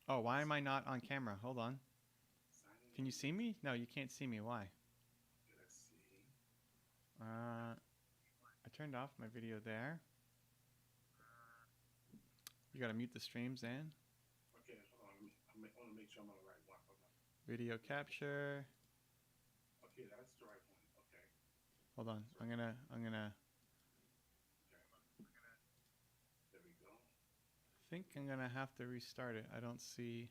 Oh, why am I not on camera? Hold on. Signing Can you in. see me? No, you can't see me. Why? Okay, let's see. Uh, I turned off my video there. You gotta mute the stream, Zan. Okay, hold on. I want to make sure I'm on the right one. Hold on. Video Let me get. capture. Okay, that's the right one. Okay, Hold on. that's I'm right. gonna. I'm gonna. Okay, there we go. Think I'm gonna have to restart it. I don't see.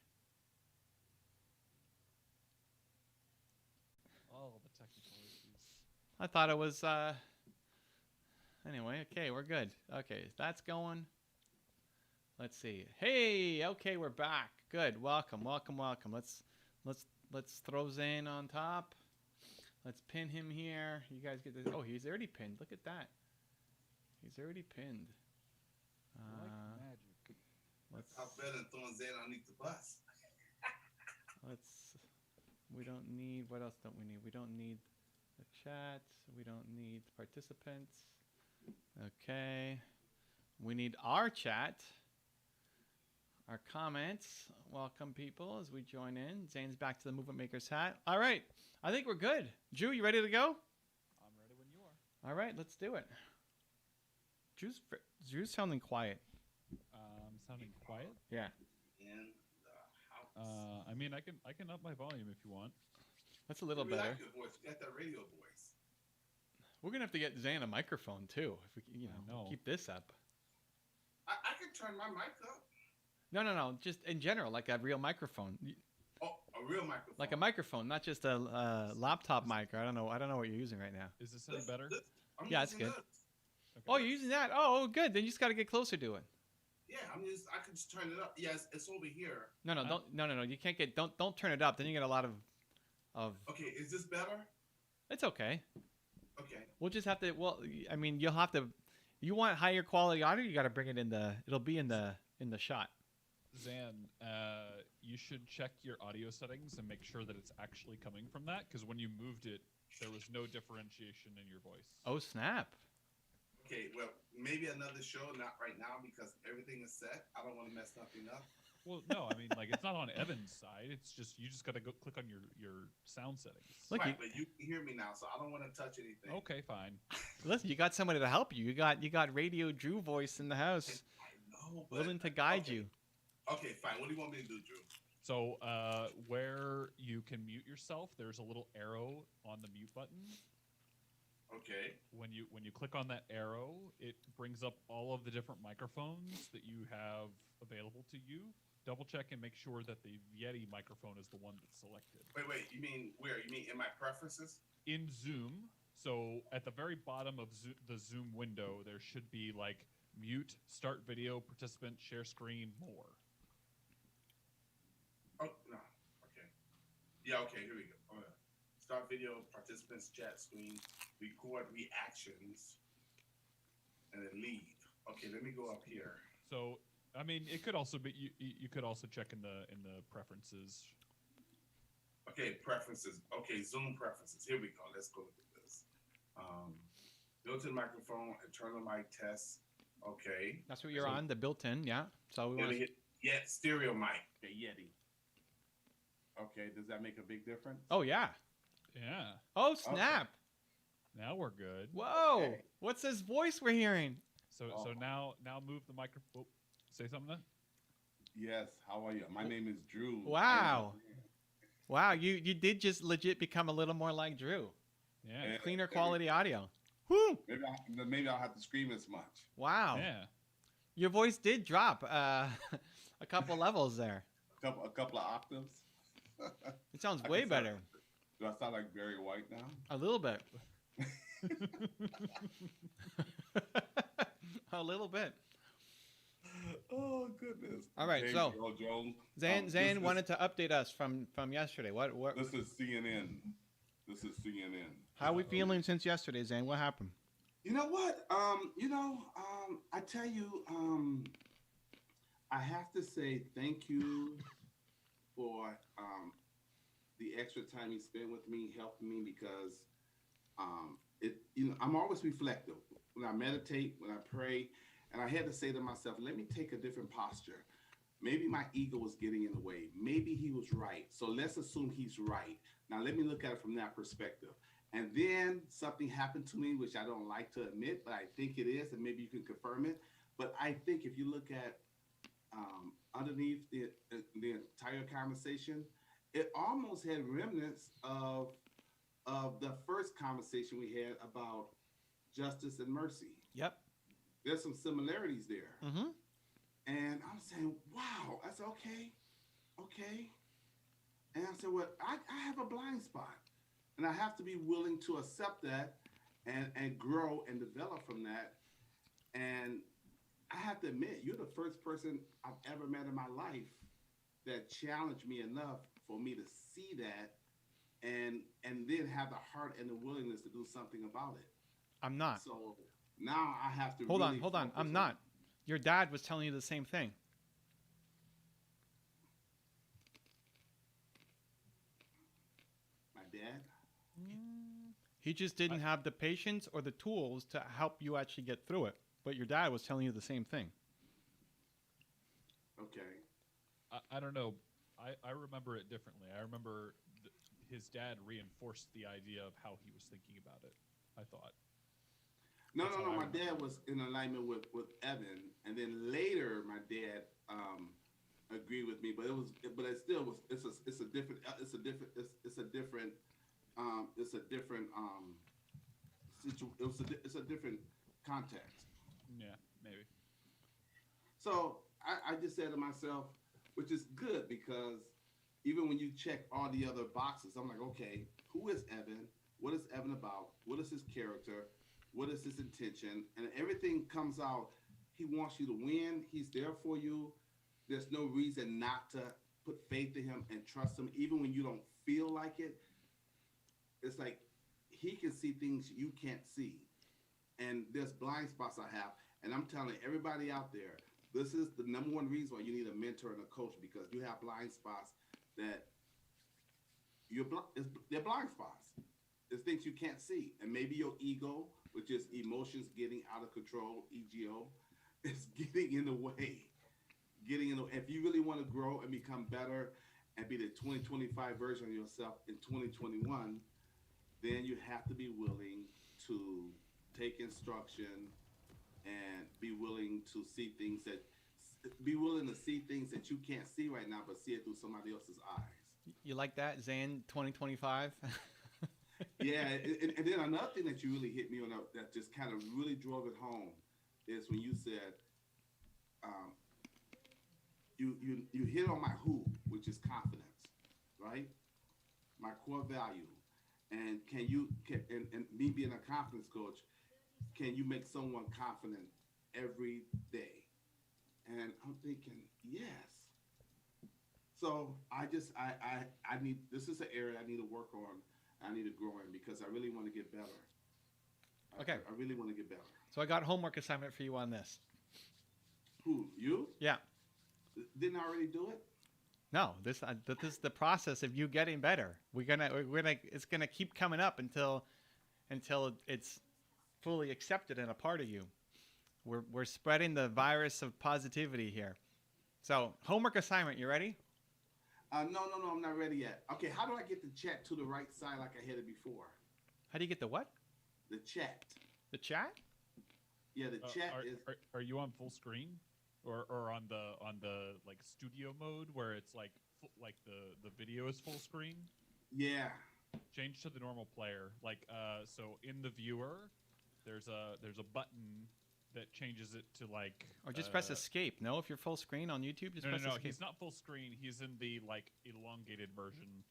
All the technical issues. I thought it was. Anyway, okay, we're good. Okay, that's going. Let's see. Hey, okay, we're back. Good. Welcome, welcome, welcome. Let's throw Zane on top. Let's pin him here. You guys get this. Oh, he's already pinned. Look at that. He's already pinned. Like Uh, magic. That's let's how better than throwing Zan underneath the bus. let's. We don't need. What else don't we need? We don't need the chat. We don't need participants. Okay. We need our chat. Our comments. Welcome, people, as we join in. Zane's back to the Movement Maker's hat. All right. I think we're good. Drew, you ready to go? I'm ready when you are. All right, let's do it. Drew's, Drew's sounding quiet. Sounding quiet. Yeah. In the house. I mean, I can up my volume if you want. That's a little We better. like your voice. You got that radio voice. We're going to have to get Zane a microphone, too, if we know. keep this up. I can turn my mic up. No. Just in general, like a real microphone. Oh, a real microphone. Like a microphone, not just a laptop mic. Or I don't know what you're using right now. Is this any better? I'm Yeah, it's using good. this. Okay. Oh, you're using that? Oh, good. Then you just got to get closer to it. Yeah, I can just turn it up. Yes, it's over here. No, no. You can't get. Don't turn it up. Then you get a lot of. Okay, is this better? It's okay. Okay. We'll just have to. Well, I mean, you'll have to. You want higher quality audio? You got to bring it in the. It'll be in the shot. Zan, you should check your audio settings and make sure that it's actually coming from that, because when you moved it, there was no differentiation in your voice. Oh snap! Okay, well, maybe another show, not right now, because everything is set. I don't want to mess nothing up. Well, no, I mean, like, it's not on Evan's side. It's just you just got to go click on your sound settings. Look, Right, but you can hear me now, so I don't want to touch anything. Okay, fine. Listen, you got somebody to help you. You got Radio Drew voice in the house, I know, but willing to guide okay. you. Okay, fine. What do you want me to do, Drew? So, where you can mute yourself, there's a little arrow on the mute button. Okay. When you click on that arrow, it brings up all of the different microphones that you have available to you. Double check and make sure that the Yeti microphone is the one that's selected. Wait. You mean where? You mean in my preferences? In Zoom, so at the very bottom of the Zoom window, there should be like mute, start video, participant, share screen, more. Oh no. Okay. Yeah. Okay. Here we go. Oh, yeah. Start video, participants, chat screen, record reactions, and then leave. Okay. Let me go up here. So, I mean, it could also be you could also check in the preferences. Okay. Preferences. Okay. Zoom preferences. Here we go. Let's go look at this. Built-in microphone, internal mic test. Okay. That's what you're on. The built-in, yeah. So we Let want. me hit stereo mic. The Yeti. Okay. Does that make a big difference? Oh yeah. Yeah. Oh snap! Now we're good. Whoa! Okay. What's this voice we're hearing? So now move the microphone. Oh, say something. Then? Yes, how are you? My name is Drew. Wow. Wow, you did just legit become a little more like Drew. Yeah. Yeah. Cleaner quality audio. Whoo! Maybe I'll have to scream as much. Wow. Yeah. Your voice did drop a couple levels there. A couple of octaves. It sounds I way can better. sound- Do I sound like Barry White now? A little bit. A little bit. Oh goodness! All right, James so Earl Jones. Zane wanted to update us from yesterday. What? This is CNN. This is CNN. How are we feeling since yesterday, Zane? What happened? You know what? I tell you, I have to say thank you for the extra time you spent with me, helping me, because I'm always reflective when I meditate, when I pray, and I had to say to myself, let me take a different posture. Maybe my ego was getting in the way. Maybe he was right. So let's assume he's right. Now let me look at it from that perspective. And then something happened to me, which I don't like to admit, but I think it is, and maybe you can confirm it. But I think if you look at underneath the entire conversation, it almost had remnants of the first conversation we had about justice and mercy. Yep. There's some similarities there. Mm-hmm. And I'm saying, wow. I said, okay. And I said, well, I have a blind spot. And I have to be willing to accept that and grow and develop from that. And I have to admit, you're the first person I've ever met in my life that challenged me enough for me to see that and then have the heart and the willingness to do something about it. I'm not. So now I have to Hold really on. I'm not. Your dad was telling you the same thing. My dad? He just didn't have the patience or the tools to help you actually get through it. But your dad was telling you the same thing. Okay. I don't know. I remember it differently. I remember his dad reinforced the idea of how he was thinking about it, I thought. No. My dad was in alignment with Evan, and then later my dad agreed with me. But it still was. It's a different context. Yeah, maybe. So I just said to myself, which is good because even when you check all the other boxes, I'm like, okay, who is Evan? What is Evan about? What is his character? What is his intention? And everything comes out. He wants you to win. He's there for you. There's no reason not to put faith in him and trust him, even when you don't feel like it. It's like he can see things you can't see. And there's blind spots I have. And I'm telling everybody out there, this is the number one reason why you need a mentor and a coach, because you have blind spots that they're blind spots. There's things you can't see. And maybe your ego, which is emotions getting out of control, EGO, is getting in the way. If you really want to grow and become better and be the 2025 version of yourself in 2021, then you have to be willing to take instruction and be willing to see things that you can't see right now, but see it through somebody else's eyes. You like that, Zan 2025? Yeah, and then another thing that you really hit me on that just kind of really drove it home is when you said, you hit on my who, which is confidence, right? My core value. And and me being a confidence coach, can you make someone confident every day? And I'm thinking, yes. So I need, this is an area I need to work on. I need to grow in because I really want to get better. Okay. I really want to get better. So I got a homework assignment for you on this. Who, you? Yeah. Didn't I already do it? No, this is the process of you getting better. It's gonna keep coming up until it's fully accepted and a part of you. We're spreading the virus of positivity here. So homework assignment, you ready? No, I'm not ready yet. Okay, how do I get the chat to the right side like I had it before? How do you get the what? The chat. The chat? Yeah, the chat is. Are you on full screen, or on the like studio mode where it's like the video is full screen? Yeah. Change to the normal player. So in the viewer, there's a button that changes it to like. Or just press escape. No, if you're full screen on YouTube, just press escape. He's not full screen. He's in the like elongated version.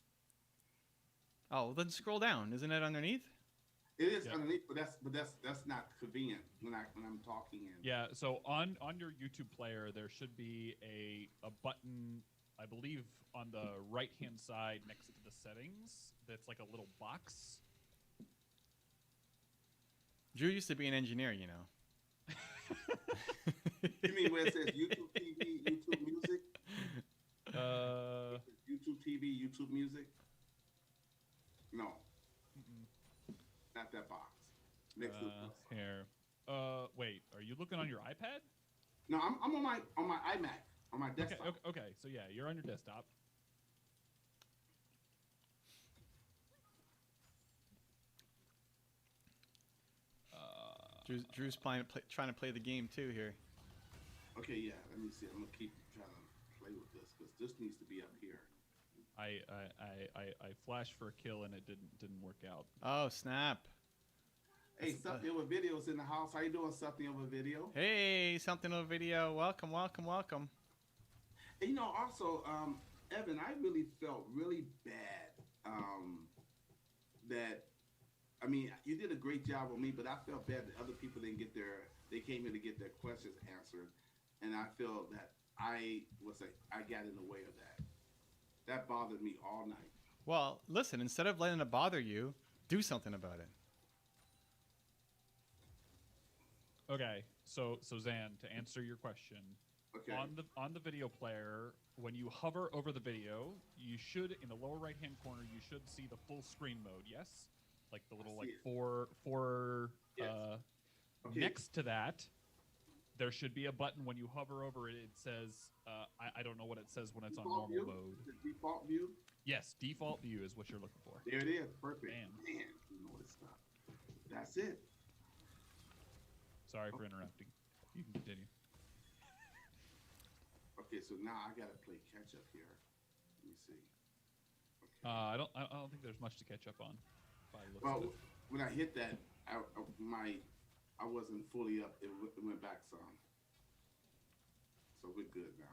Oh, well, then scroll down. Isn't it underneath? It is underneath, but that's not convenient when I'm talking in. Yeah. So on your YouTube player, there should be a button, I believe, on the right hand side next to the settings. That's like a little box. Drew used to be an engineer, you know. You mean where it says YouTube TV, YouTube Music? YouTube TV, YouTube Music? No. Not that box. Next to the plus. Here. Wait, are you looking on your iPad? No, I'm on my iMac. on my Okay, desktop. okay, so yeah, you're on your desktop. Drew's trying to play the game too here. Okay, yeah. Let me see. I'm gonna keep trying to play with this because this needs to be up here. I flashed for a kill and it didn't work out. Oh snap! Hey, something over videos in the house. How you doing, something over video? Hey, something on video. Welcome, welcome, welcome. And, you know, also, Evan, I really felt really bad. That, I mean, you did a great job with me, but I felt bad that other people didn't get they came here to get their questions answered, and I feel that I got in the way of that. That bothered me all night. Well, listen. Instead of letting it bother you, do something about it. Okay, so Zan, to answer your question, Okay. on the video player, when you hover over the video, you should, in the lower right hand corner, you should see the full screen mode. Yes, like the little see like it. four. Yes. Okay. Next to that, there should be a button. When you hover over it, it says I don't know what it says when it's on normal view? mode. The default view. Yes, default view is what you're looking for. There it is. Perfect. Bam. Man, you know this stuff. That's it. Sorry for interrupting. You can continue. Okay, so now I gotta play catch up here. Let me see. Okay. I don't think there's much to catch up on. By the looks of Well, it. when I hit that, I wasn't fully up. It went back some. So we're good now.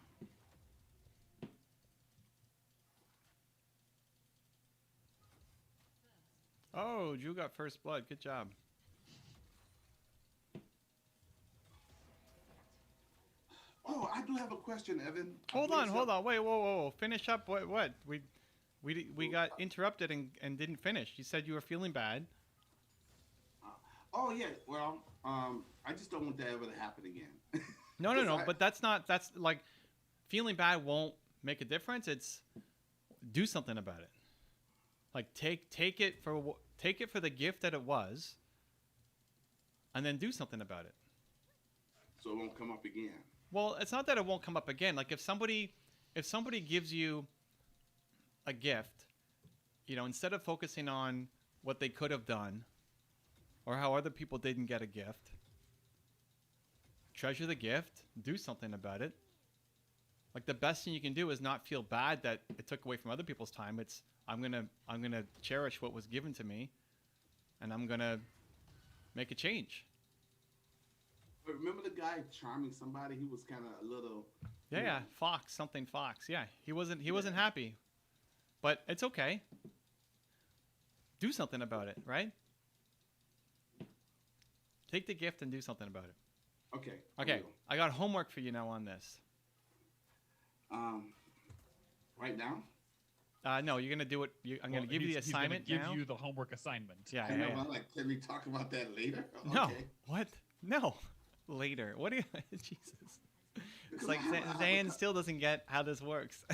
Oh, Drew got first blood. Good job. Oh, I do have a question, Evan. Hold on. Wait, whoa. Finish up. What? We got interrupted and didn't finish. You said you were feeling bad. Oh yeah. Well, I just don't want that ever to happen again. No. But that's like feeling bad won't make a difference. It's do something about it. Like take it for the gift that it was, and then do something about it. So it won't come up again. Well, it's not that it won't come up again. Like if somebody gives you a gift, you know, instead of focusing on what they could have done or how other people didn't get a gift, treasure the gift, do something about it. Like the best thing you can do is not feel bad that it took away from other people's time. It's I'm gonna cherish what was given to me, and I'm gonna make a change. But remember the guy charming somebody? He was kind of a little. Yeah, Fox. Yeah, he wasn't happy, but it's okay. Do something about it, right? Take the gift and do something about it. Okay. Okay, I got homework for you now on this. Right now. No, you're gonna do it. I'm gonna give you the assignment He's now. gonna give you the homework assignment. Yeah, I know, yeah. I'm like, can we talk about that later? No, Okay. what? No, later. What do you? Jesus. It's Because like I have a Zan still doesn't get how this works.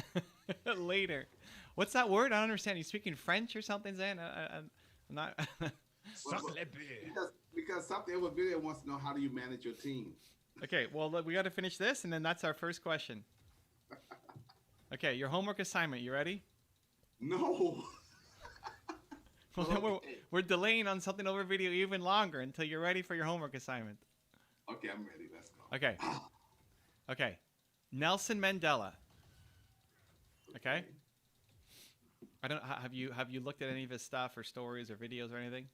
Later. What's that word? I don't understand. You speaking French or something, Zan? I'm not. Because something over video wants to know how do you manage your team. Okay, well, look, we got to finish this, and then that's our first question. Okay, your homework assignment. You ready? No. Well, then Okay. we're delaying on something over video even longer until you're ready for your homework assignment. Okay, I'm ready. Let's go. Okay. Okay. Nelson Mandela. Okay. I don't. Have you looked at any of his stuff or stories or videos or anything?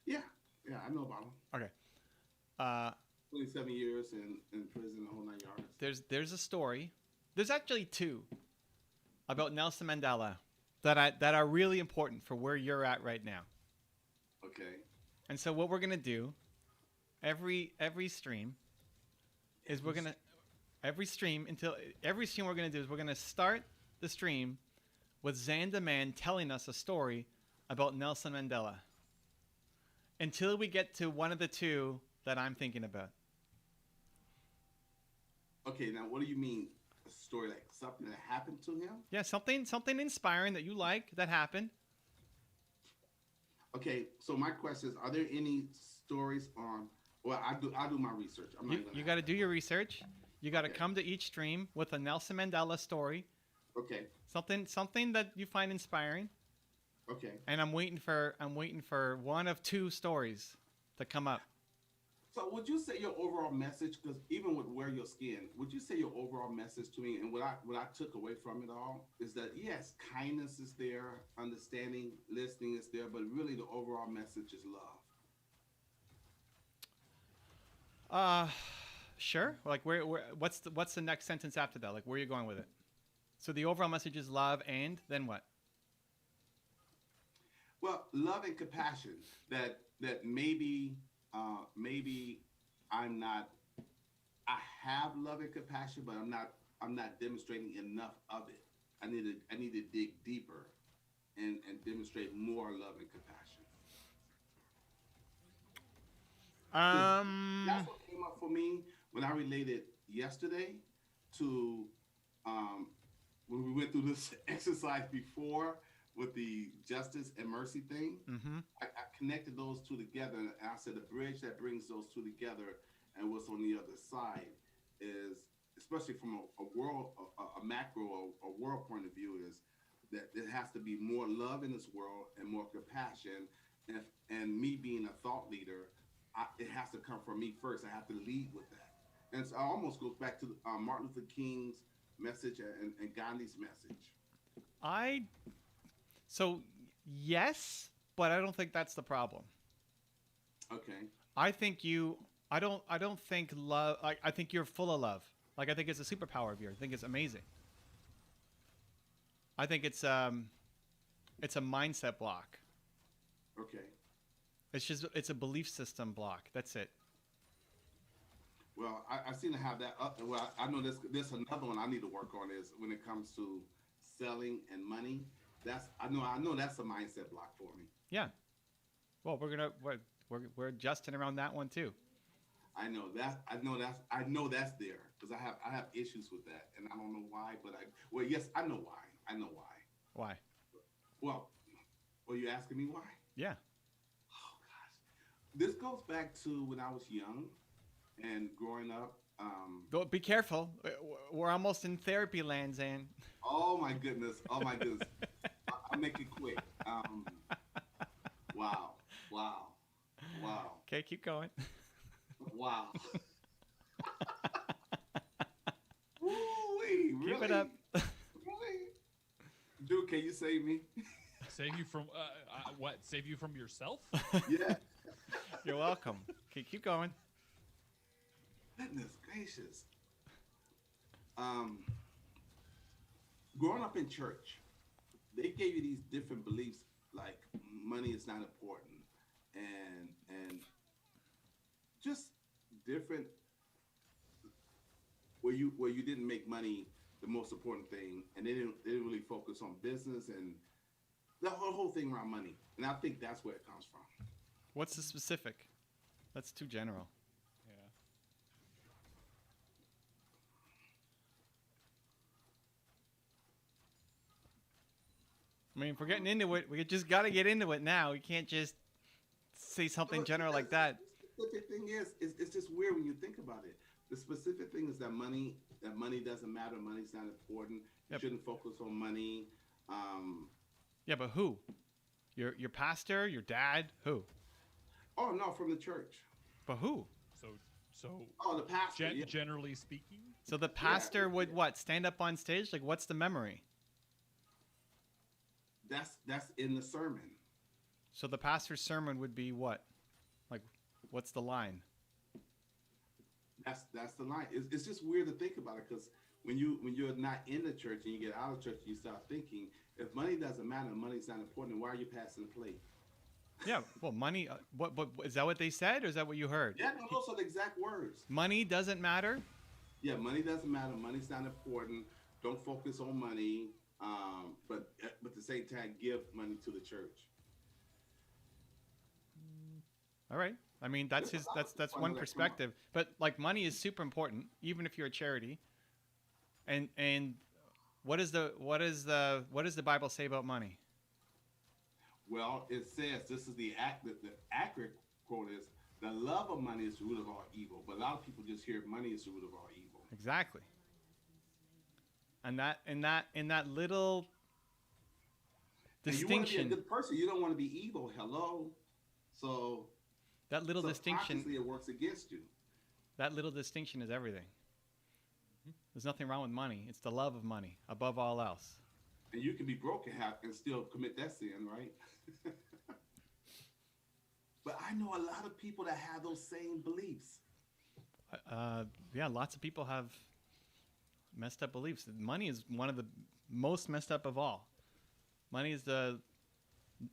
Yeah, I know about him. Okay. 27 years in prison, the whole 9 yards. There's a story. There's actually two about Nelson Mandela that are really important for where you're at right now. Okay. And so what we're gonna do, every stream, is we're gonna start the stream with Xanda Man telling us a story about Nelson Mandela. Until we get to one of the two that I'm thinking about. Okay, now what do you mean a story like something that happened to him? Yeah, something inspiring that you like that happened. Okay, so my question is, are there any stories on? Well, I do my research. I'm not gonna You got to do your research. You got to Okay. come to each stream with a Nelson Mandela story, Okay. something that you find inspiring. Okay. And I'm waiting for one of two stories to come up. So would you say your overall message, because even with Wear Your Skin, would you say your overall message to me, and what I took away from it all is that yes, kindness is there, understanding, listening is there, but really the overall message is love. Sure. Like where what's the next sentence after that? Like where are you going with it? So the overall message is love, and then what? Well, love and compassion. That maybe I'm not. I have love and compassion, but I'm not demonstrating enough of it. I need to dig deeper and demonstrate more love and compassion. 'Cause that's what came up for me when I related yesterday to um, when we went through this exercise before with the justice and mercy thing. Mm-hmm. I connected those two together, and I said the bridge that brings those two together and what's on the other side is, especially from a world, a macro, a world point of view, is that there has to be more love in this world and more compassion. And me being a thought leader, it has to come from me first. I have to lead with that. And so it almost goes back to Martin Luther King's message and Gandhi's message. So yes, but I don't think that's the problem. Okay. I think I don't think love. I think you're full of love. Like I think it's a superpower of yours. I think it's amazing. I think it's a mindset block. Okay. It's a belief system block. That's it. Well, I seem to have that. Well, I know there's another one I need to work on is when it comes to selling and money. I know that's a mindset block for me. Yeah. Well, we're adjusting around that one too. I know that's there because I have issues with that, and I don't know why. Well, yes, I know why. I know why. Why? Well, you asking me why? Yeah. Oh gosh, this goes back to when I was young and growing up. Be careful. We're almost in therapy land, Zan. Oh my goodness. Oh my goodness. I'll make it quick. Wow. Okay, keep going. Wow. Ooh-wee, really? Keep it up. Really? Dude, can you save me? Save you from what? Save you from yourself? Yeah. You're welcome. Okay, keep going. Goodness gracious. Growing up in church, they gave you these different beliefs like money is not important and just different where you didn't make money the most important thing, and they didn't really focus on business and the whole thing around money. And I think that's where it comes from. What's the specific? That's too general. Yeah. I mean, if we're getting into it, we just got to get into it now. We can't just say something general like that. The specific thing is, it's just weird when you think about it. The specific thing is that money doesn't matter. Money's not important. You shouldn't focus on money. Yeah, but who? Your pastor, your dad, who? Oh no, from the church. But who? So Oh, the pastor. Yeah. generally speaking, So the pastor would what? Stand up on stage? Like, what's the memory? That's in the sermon. So the pastor's sermon would be what? Like, what's the line? That's the line. It's just weird to think about it because when you're not in the church and you get out of church, you start thinking if money doesn't matter, money's not important. Why are you passing the plate? Yeah, well, money. What is that? What they said, or is that what you heard? Yeah, no, those are the exact words. Money doesn't matter. Yeah, money doesn't matter. Money's not important. Don't focus on money. But at the same time, give money to the church. All right. I mean, that's one perspective. But like, money is super important, even if you're a charity. And what does the Bible say about money? Well, it says this is the accurate quote is the love of money is the root of all evil. But a lot of people just hear money is the root of all evil. Exactly. And that in that little And you want to be a distinction, good person. You don't want to be evil. Hello. So that little distinction, subconsciously it works against you. that little distinction is everything. There's nothing wrong with money. It's the love of money above all else. And you can be broke and still commit that sin, right? But I know a lot of people that have those same beliefs. Yeah, lots of people have messed up beliefs. Money is one of the most messed up of all. Money is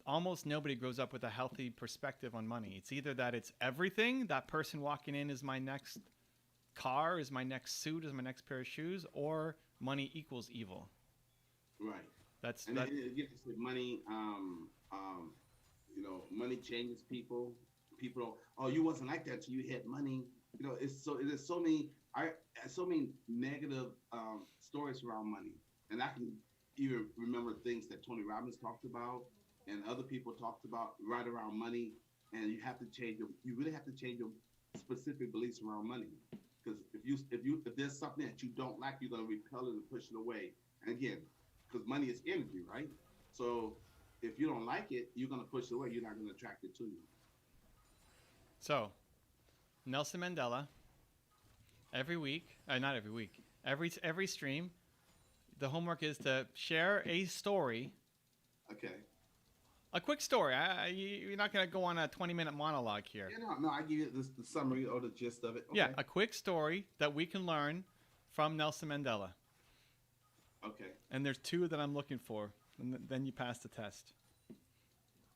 almost nobody grows up with a healthy perspective on money. It's either that it's everything, that person walking in is my next car, is my next suit, is my next pair of shoes, or money equals evil. Right. That's And that. it gets to money. Money changes people. People don't. Oh, you wasn't like that till you had money. There's so many negative stories around money, and I can even remember things that Tony Robbins talked about and other people talked about right around money. And you have to change your. You really have to change your specific beliefs around money, because if there's something that you don't like, you're gonna repel it and push it away. And again, because money is energy, right? So if you don't like it, you're gonna push it away. You're not gonna attract it to you. So, Nelson Mandela. Every week, not every week, every stream, the homework is to share a story. Okay. A quick story. You're not going to go on a 20-minute monologue here. Yeah, no, I give you the summary or the gist of it. Okay. Yeah, a quick story that we can learn from Nelson Mandela. Okay. And there's 2 that I'm looking for, and then you pass the test.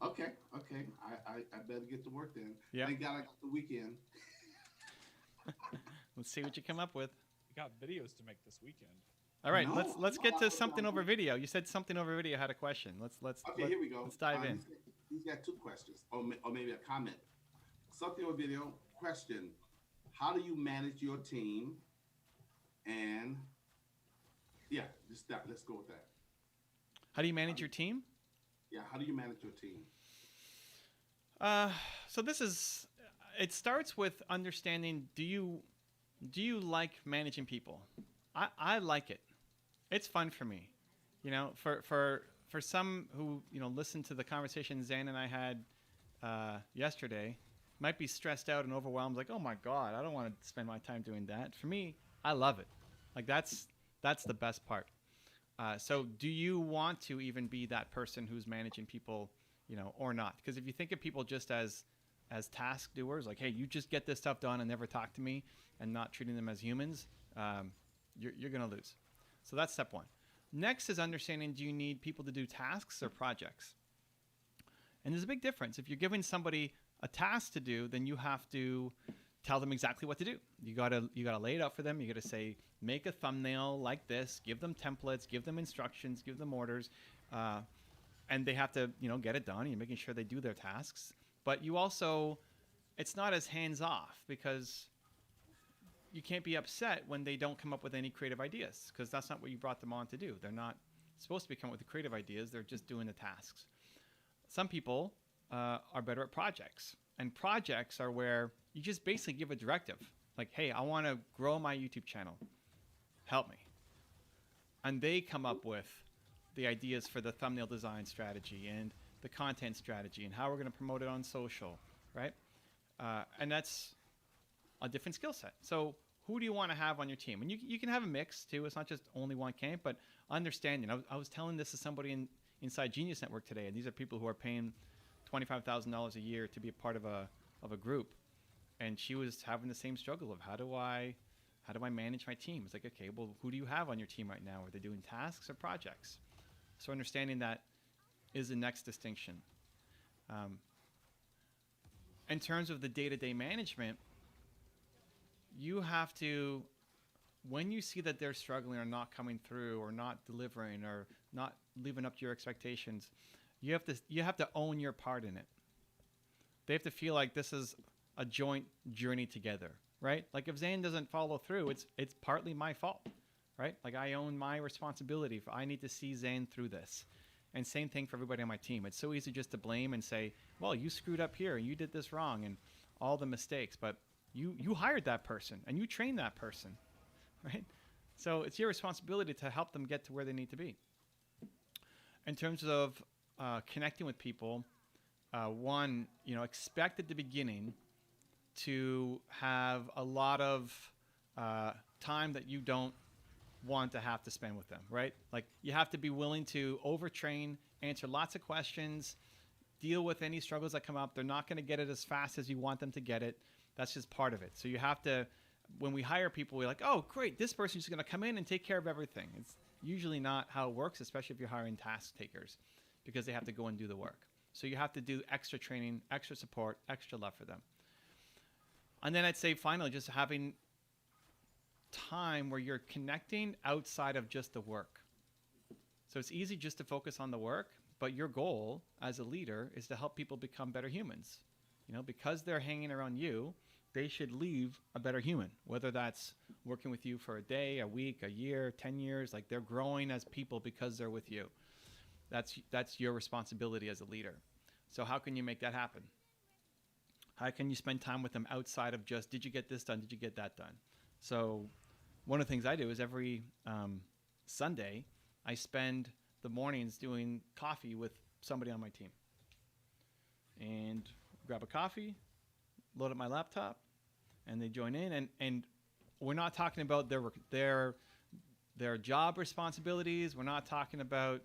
Okay. I better get to work then. Yeah. Thank God I got the weekend. Let's see what you come up with. We got videos to make this weekend. All right, No, let's get to no. something over video. You said something over video had a question. Okay, here we go. Let's dive in. He's got 2 questions, or maybe a comment. Something on video. Question: how do you manage your team? And yeah, just that. Let's go with that. How do you manage your team? Yeah, how do you manage your team? So it starts with understanding, do you like managing people? I like it. It's fun for me. For some who, listened to the conversation Zan and I had yesterday, might be stressed out and overwhelmed, like, oh my God, I don't want to spend my time doing that. For me, I love it. Like that's the best part. So do you want to even be that person who's managing people, or not? Because if you think of people just as task doers, like, hey, you just get this stuff done and never talk to me, and not treating them as humans, you're going to lose. So that's step 1. Next is understanding, do you need people to do tasks or projects? And there's a big difference. If you're giving somebody a task to do, then you have to tell them exactly what to do. You gotta lay it out for them. You gotta say, make a thumbnail like this, give them templates, give them instructions, give them orders, and they have to get it done. You're making sure they do their tasks. But you also, it's not as hands off, because you can't be upset when they don't come up with any creative ideas, because that's not what you brought them on to do. They're not supposed to be coming up with the creative ideas. They're just doing the tasks. Some people are better at projects, and projects are where you just basically give a directive, like, hey, I want to grow my YouTube channel. Help me. And they come up with the ideas for the thumbnail design strategy and the content strategy and how we're going to promote it on social, right? And that's a different skill set. So who do you want to have on your team? And you can have a mix too. It's not just only one camp, but understanding. I was telling this to somebody inside Genius Network today, and these are people who are paying $25,000 a year to be a part of a group. And she was having the same struggle of how do I manage my team? It's like, okay, well, who do you have on your team right now? Are they doing tasks or projects? So understanding that is the next distinction. In terms of the day-to-day management, you have to, when you see that they're struggling or not coming through or not delivering or not living up to your expectations, you have to own your part in it. They have to feel like this is a joint journey together, right? Like if Zane doesn't follow through, it's partly my fault, right? Like I own my responsibility. I need to see Zane through this. And same thing for everybody on my team. It's so easy just to blame and say, well, you screwed up here and you did this wrong and all the mistakes. But you hired that person and you trained that person. right? So it's your responsibility to help them get to where they need to be. In terms of connecting with people, one, expect at the beginning to have a lot of time that you don't want to have to spend with them, right? Like you have to be willing to overtrain, answer lots of questions, deal with any struggles that come up. They're not going to get it as fast as you want them to get it. That's just part of it. So you have to, when we hire people, we're like, oh, great, this person's going to come in and take care of everything. It's usually not how it works, especially if you're hiring task takers, because they have to go and do the work. So you have to do extra training, extra support, extra love for them. And then I'd say finally, just having time where you're connecting outside of just the work. So it's easy just to focus on the work, but your goal as a leader is to help people become better humans. Because they're hanging around you, they should leave a better human, whether that's working with you for a day, a week, a year, 10 years, like they're growing as people because they're with you. That's your responsibility as a leader. So how can you make that happen? How can you spend time with them outside of just, did you get this done? Did you get that done? So one of the things I do is every Sunday, I spend the mornings doing coffee with somebody on my team. And grab a coffee, load up my laptop, and they join in. And we're not talking about their job responsibilities. We're not talking about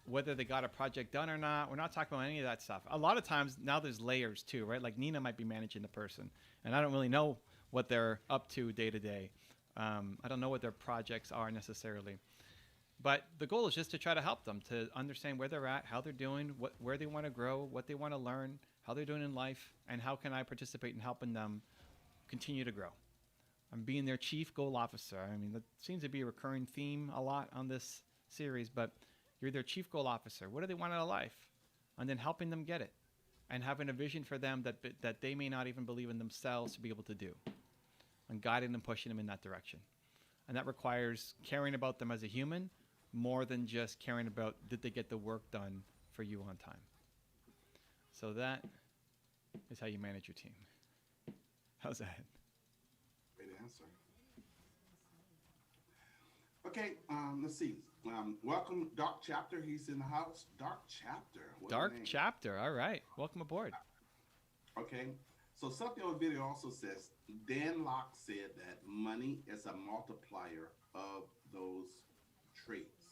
whether they got a project done or not. We're not talking about any of that stuff. A lot of times now there's layers too, right? Like Nina might be managing the person, and I don't really know what they're up to day to day. I don't know what their projects are necessarily. But the goal is just to try to help them to understand where they're at, how they're doing, where they want to grow, what they want to learn, how they're doing in life, and how can I participate in helping them continue to grow. I'm being their chief goal officer. I mean, that seems to be a recurring theme a lot on this series, but you're their chief goal officer. What do they want out of life? And then helping them get it and having a vision for them that they may not even believe in themselves to be able to do, and guiding and pushing them in that direction. And that requires caring about them as a human more than just caring about did they get the work done for you on time. So that is how you manage your team. How's that? Great answer. Okay, let's see. Welcome, Dark Chapter. He's in the house. Dark Chapter. Dark Chapter. All right. Welcome aboard. Okay. So something on the video also says, Dan Locke said that money is a multiplier of those traits.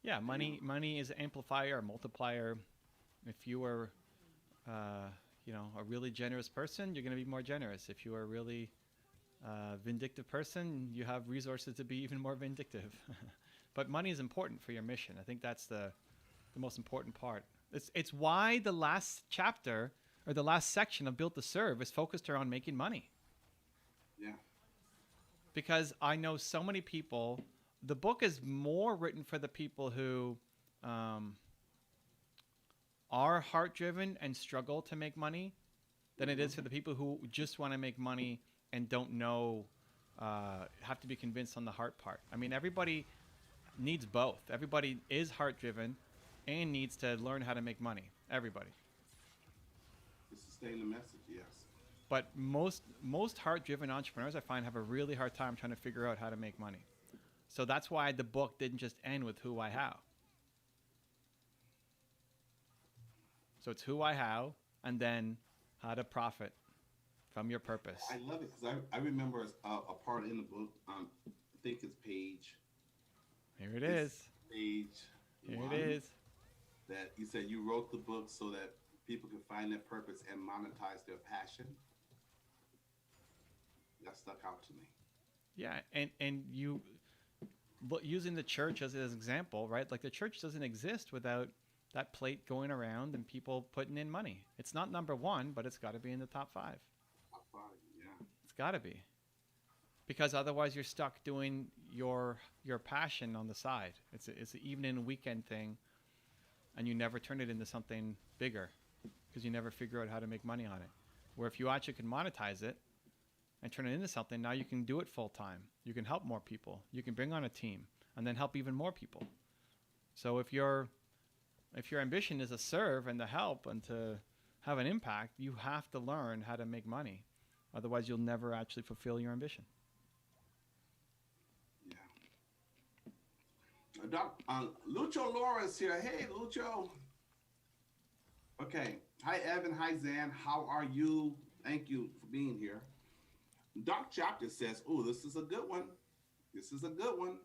Yeah, money is an amplifier, a multiplier. If you are, a really generous person, you're going to be more generous. If you are a really vindictive person, you have resources to be even more vindictive. But money is important for your mission. I think that's the most important part. It's why the last chapter or the last section of Built to Serve is focused around making money. Yeah. Because I know so many people. The book is more written for the people who are heart-driven and struggle to make money than it is for the people who just want to make money and don't know, have to be convinced on the heart part. I mean, everybody needs both. Everybody is heart-driven and needs to learn how to make money. Everybody. To sustain the message, yes. But most heart-driven entrepreneurs, I find, have a really hard time trying to figure out how to make money. So that's why the book didn't just end with who I how. So it's who I how, and then how to profit from your purpose. I love it because I remember a part in the book. I think it's page. Here it is. Page. Here 1, it is. That you said you wrote the book so that people can find their purpose and monetize their passion. That stuck out to me. Yeah, and you. But using the church as an example, right? Like the church doesn't exist without that plate going around and people putting in money. It's not number 1, but it's got to be in the top 5. Top 5, yeah. It's got to be. Because otherwise you're stuck doing your passion on the side. It's an evening and weekend thing, and you never turn it into something bigger because you never figure out how to make money on it. Where if you actually can monetize it and turn it into something, now you can do it full time. You can help more people. You can bring on a team and then help even more people. So if your ambition is to serve and to help and to have an impact, you have to learn how to make money. Otherwise, you'll never actually fulfill your ambition. Lucho Laura's here. Hey, Lucho. Okay. Hi, Evan. Hi, Zan. How are you? Thank you for being here. Dark Chapter says, oh, this is a good one. This is a good one.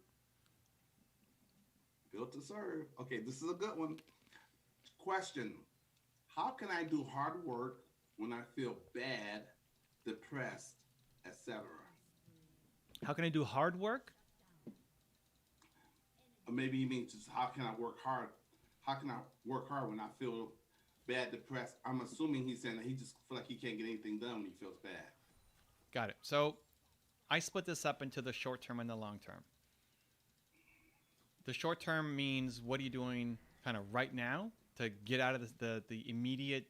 Built to serve. Okay, this is a good one. Question. How can I do hard work when I feel bad, depressed, etc.? How can I do hard work? Or maybe you mean just how can I work hard? How can I work hard when I feel bad, depressed? I'm assuming he's saying that he just feel like he can't get anything done when he feels bad. Got it. So I split this up into the short term and the long term. The short term means what are you doing kind of right now to get out of the immediate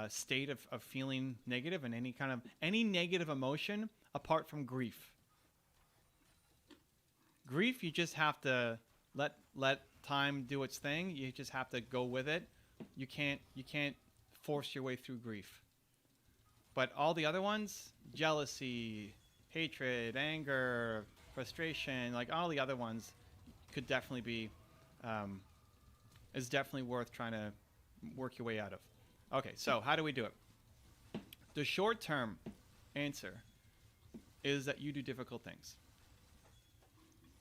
state of feeling negative and any negative emotion apart from grief. Grief, you just have to let time do its thing. You just have to go with it. You can't force your way through grief. But all the other ones, jealousy, hatred, anger, frustration, like all the other ones could definitely be is definitely worth trying to work your way out of. Okay, so how do we do it? The short-term answer is that you do difficult things.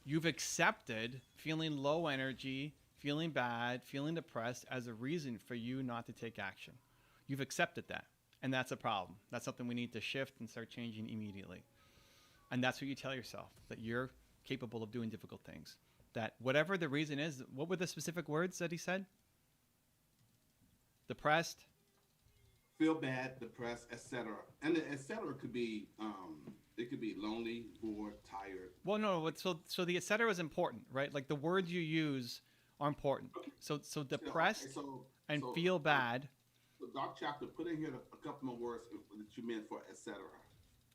You've accepted feeling low energy, feeling bad, feeling depressed as a reason for you not to take action. You've accepted that, and that's a problem. That's something we need to shift and start changing immediately. And that's what you tell yourself, that you're capable of doing difficult things. That whatever the reason is, what were the specific words that he said? Depressed? Feel bad, depressed, etc. And the etc. could be it could be lonely, bored, tired. Well, no. So the etc. is important, right? Like the words you use are important. Okay. So depressed and feel bad. So Dark Chapter, put in here a couple more words that you meant for etc.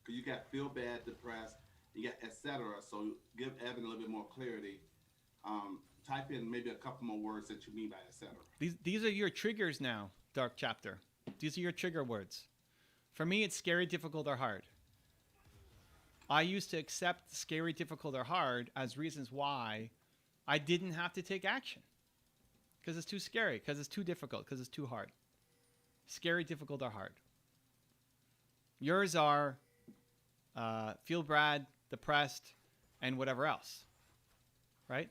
Because you got feel bad, depressed, you got etc. So give Evan a little bit more clarity. Type in maybe a couple more words that you mean by etc. These are your triggers now, Dark Chapter. These are your trigger words. For me, it's scary, difficult, or hard. I used to accept scary, difficult, or hard as reasons why I didn't have to take action. Because it's too scary, because it's too difficult, because it's too hard. Scary, difficult, or hard. Yours are feel bad, depressed, and whatever else. Right?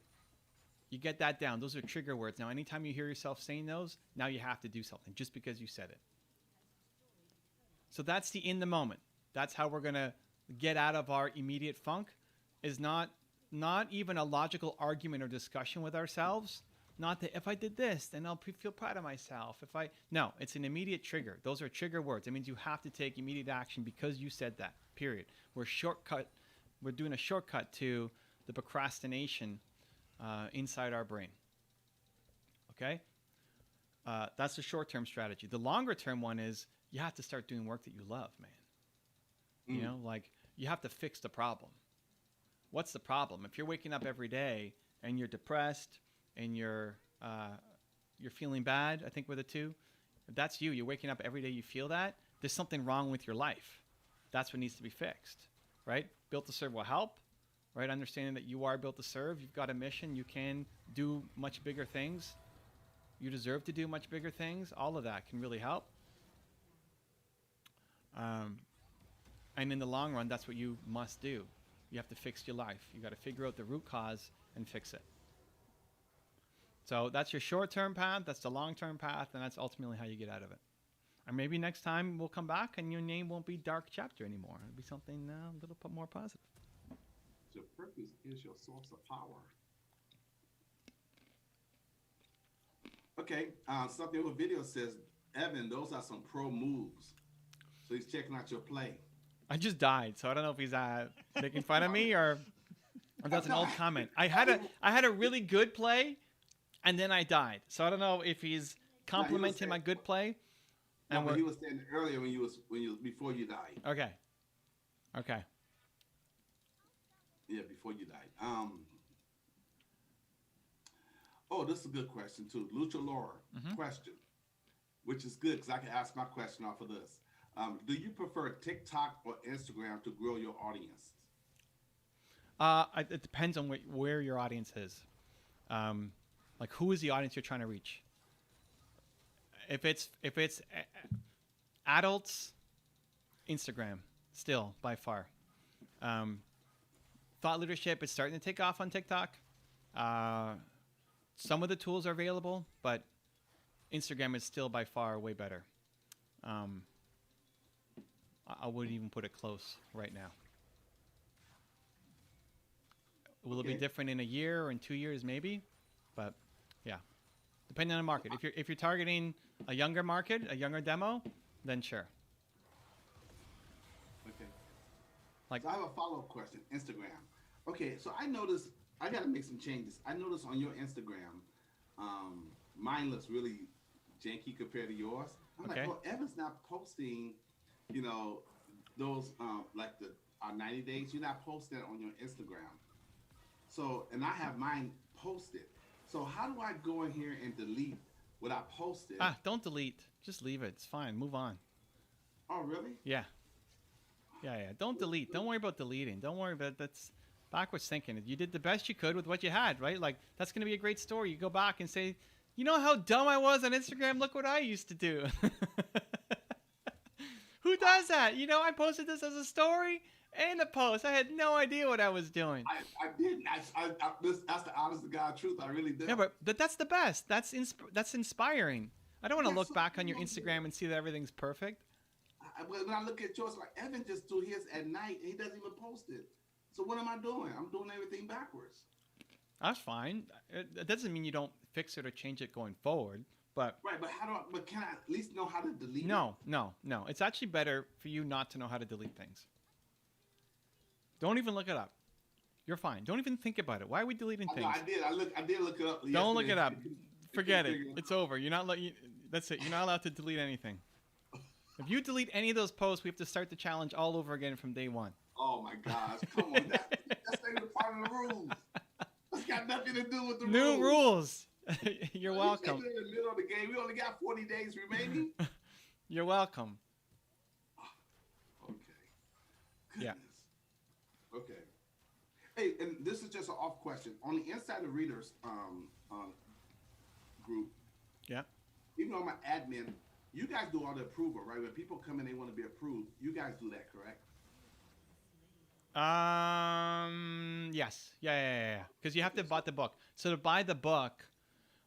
You get that down. Those are trigger words. Now, anytime you hear yourself saying those, now you have to do something just because you said it. So that's the in the moment. That's how we're going to get out of our immediate funk, is not even a logical argument or discussion with ourselves. Not that if I did this, then I'll feel proud of myself. No, it's an immediate trigger. Those are trigger words. It means you have to take immediate action because you said that, period. We're doing a shortcut to the procrastination inside our brain. Okay? That's the short-term strategy. The longer-term one is you have to start doing work that you love, man. You know, like you have to fix the problem. What's the problem? If you're waking up every day and you're depressed and you're feeling bad, I think were the two. If that's you, you're waking up every day, you feel that, there's something wrong with your life. That's what needs to be fixed, right? Built to serve will help, right? Understanding that you are built to serve, you've got a mission, you can do much bigger things. You deserve to do much bigger things. All of that can really help. And in the long run, that's what you must do. You have to fix your life. You got to figure out the root cause and fix it. So that's your short-term path. That's the long-term path, and that's ultimately how you get out of it. And maybe next time we'll come back, and your name won't be Dark Chapter anymore. It'll be something a little bit more positive. Your purpose is your source of power. Okay, something with video says, Evan, those are some pro moves. So he's checking out your play. I just died, so I don't know if he's making fun of me or that's an old comment. I had a really good play, and then I died. So I don't know if he's complimenting my good play. No, but he was saying earlier before you died. Okay. Yeah, before you died. Oh, this is a good question too. Lucha Laura question, which is good because I can ask my question off of this. Do you prefer TikTok or Instagram to grow your audience? It depends on where your audience is. Like, who is the audience you're trying to reach? If it's adults, Instagram still by far. Thought leadership is starting to take off on TikTok. Some of the tools are available, but Instagram is still by far way better. I wouldn't even put it close right now. Will it be different in a year or in 2 years? Maybe, but yeah, depending on the market. If you're targeting a younger market, a younger demo, then sure. Okay. Like, So I have a follow-up question. Instagram. Okay, so I noticed I got to make some changes. I noticed on your Instagram, mine looks really janky compared to yours. I'm Okay. like, well, Evan's not posting, you know, those like our 90 days. You're not posting it on your Instagram. So, and I have mine posted. So how do I go in here and delete what I posted? don't delete. Just leave it. It's fine. Move on. Oh, really? Yeah. Don't delete. Don't worry about deleting. Don't worry about that's backwards thinking. You did the best you could with what you had, right? Like, that's going to be a great story. You go back and say, you know how dumb I was on Instagram? Look what I used to do. Who does that? You know, I posted this as a story and a post. I had no idea what I was doing. I didn't. That's the honest to God truth. I really did. Yeah, but that's the best. That's inspiring. I don't want to Yeah, look so back on your you know, Instagram and see that everything's perfect. When I look at yours, like Evan just do his at night, and he doesn't even post it. So what am I doing? I'm doing everything backwards. That's fine. It doesn't mean you don't fix it or change it going forward. But Right, but but can I at least know how to delete it? no. It's actually better for you not to know how to delete things. Don't even look it up. You're fine. Don't even think about it. Why are we deleting things? I did. I did look it up. Don't look yesterday. it up. Forget it. figure it It's over. You're not that's it. You're not allowed to delete anything. If you delete any of those posts, we have to start the challenge all over again from day one. Oh my gosh! Come on, that's not even part of the rules. That's got nothing to do with the New rules. You're Are you welcome. taking it in the middle of the game. We only got 40 days remaining. You're welcome. Okay. Yeah. Goodness. Okay. Hey, and this is just an off question. On the Insider Readers group, Yeah. even though I'm an admin, you guys do all the approval, right? When people come in, they want to be approved. You guys do that, correct? Yes. Yeah. Because you have to buy the book. So to buy the book,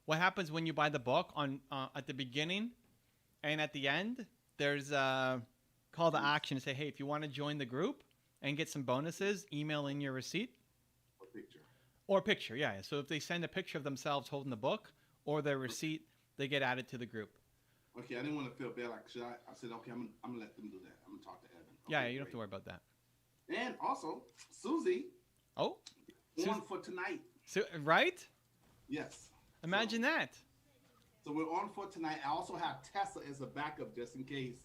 what happens when you buy the book on at the beginning and at the end, there's a call to action to say, hey, if you want to join the group and get some bonuses, email in your receipt. Or picture. Or picture, yeah. So if they send a picture of themselves holding the book or their receipt, they get added to the group. Okay, I didn't want to feel bad. Like, should I? I said, okay, I'm gonna let them do that. I'm gonna talk to Evan. Yeah, Okay, you don't have great. to worry about that. And also, Susie, Oh, on for tonight. so, right? Yes. Imagine that. So we're on for tonight. I also have Tessa as a backup just in case.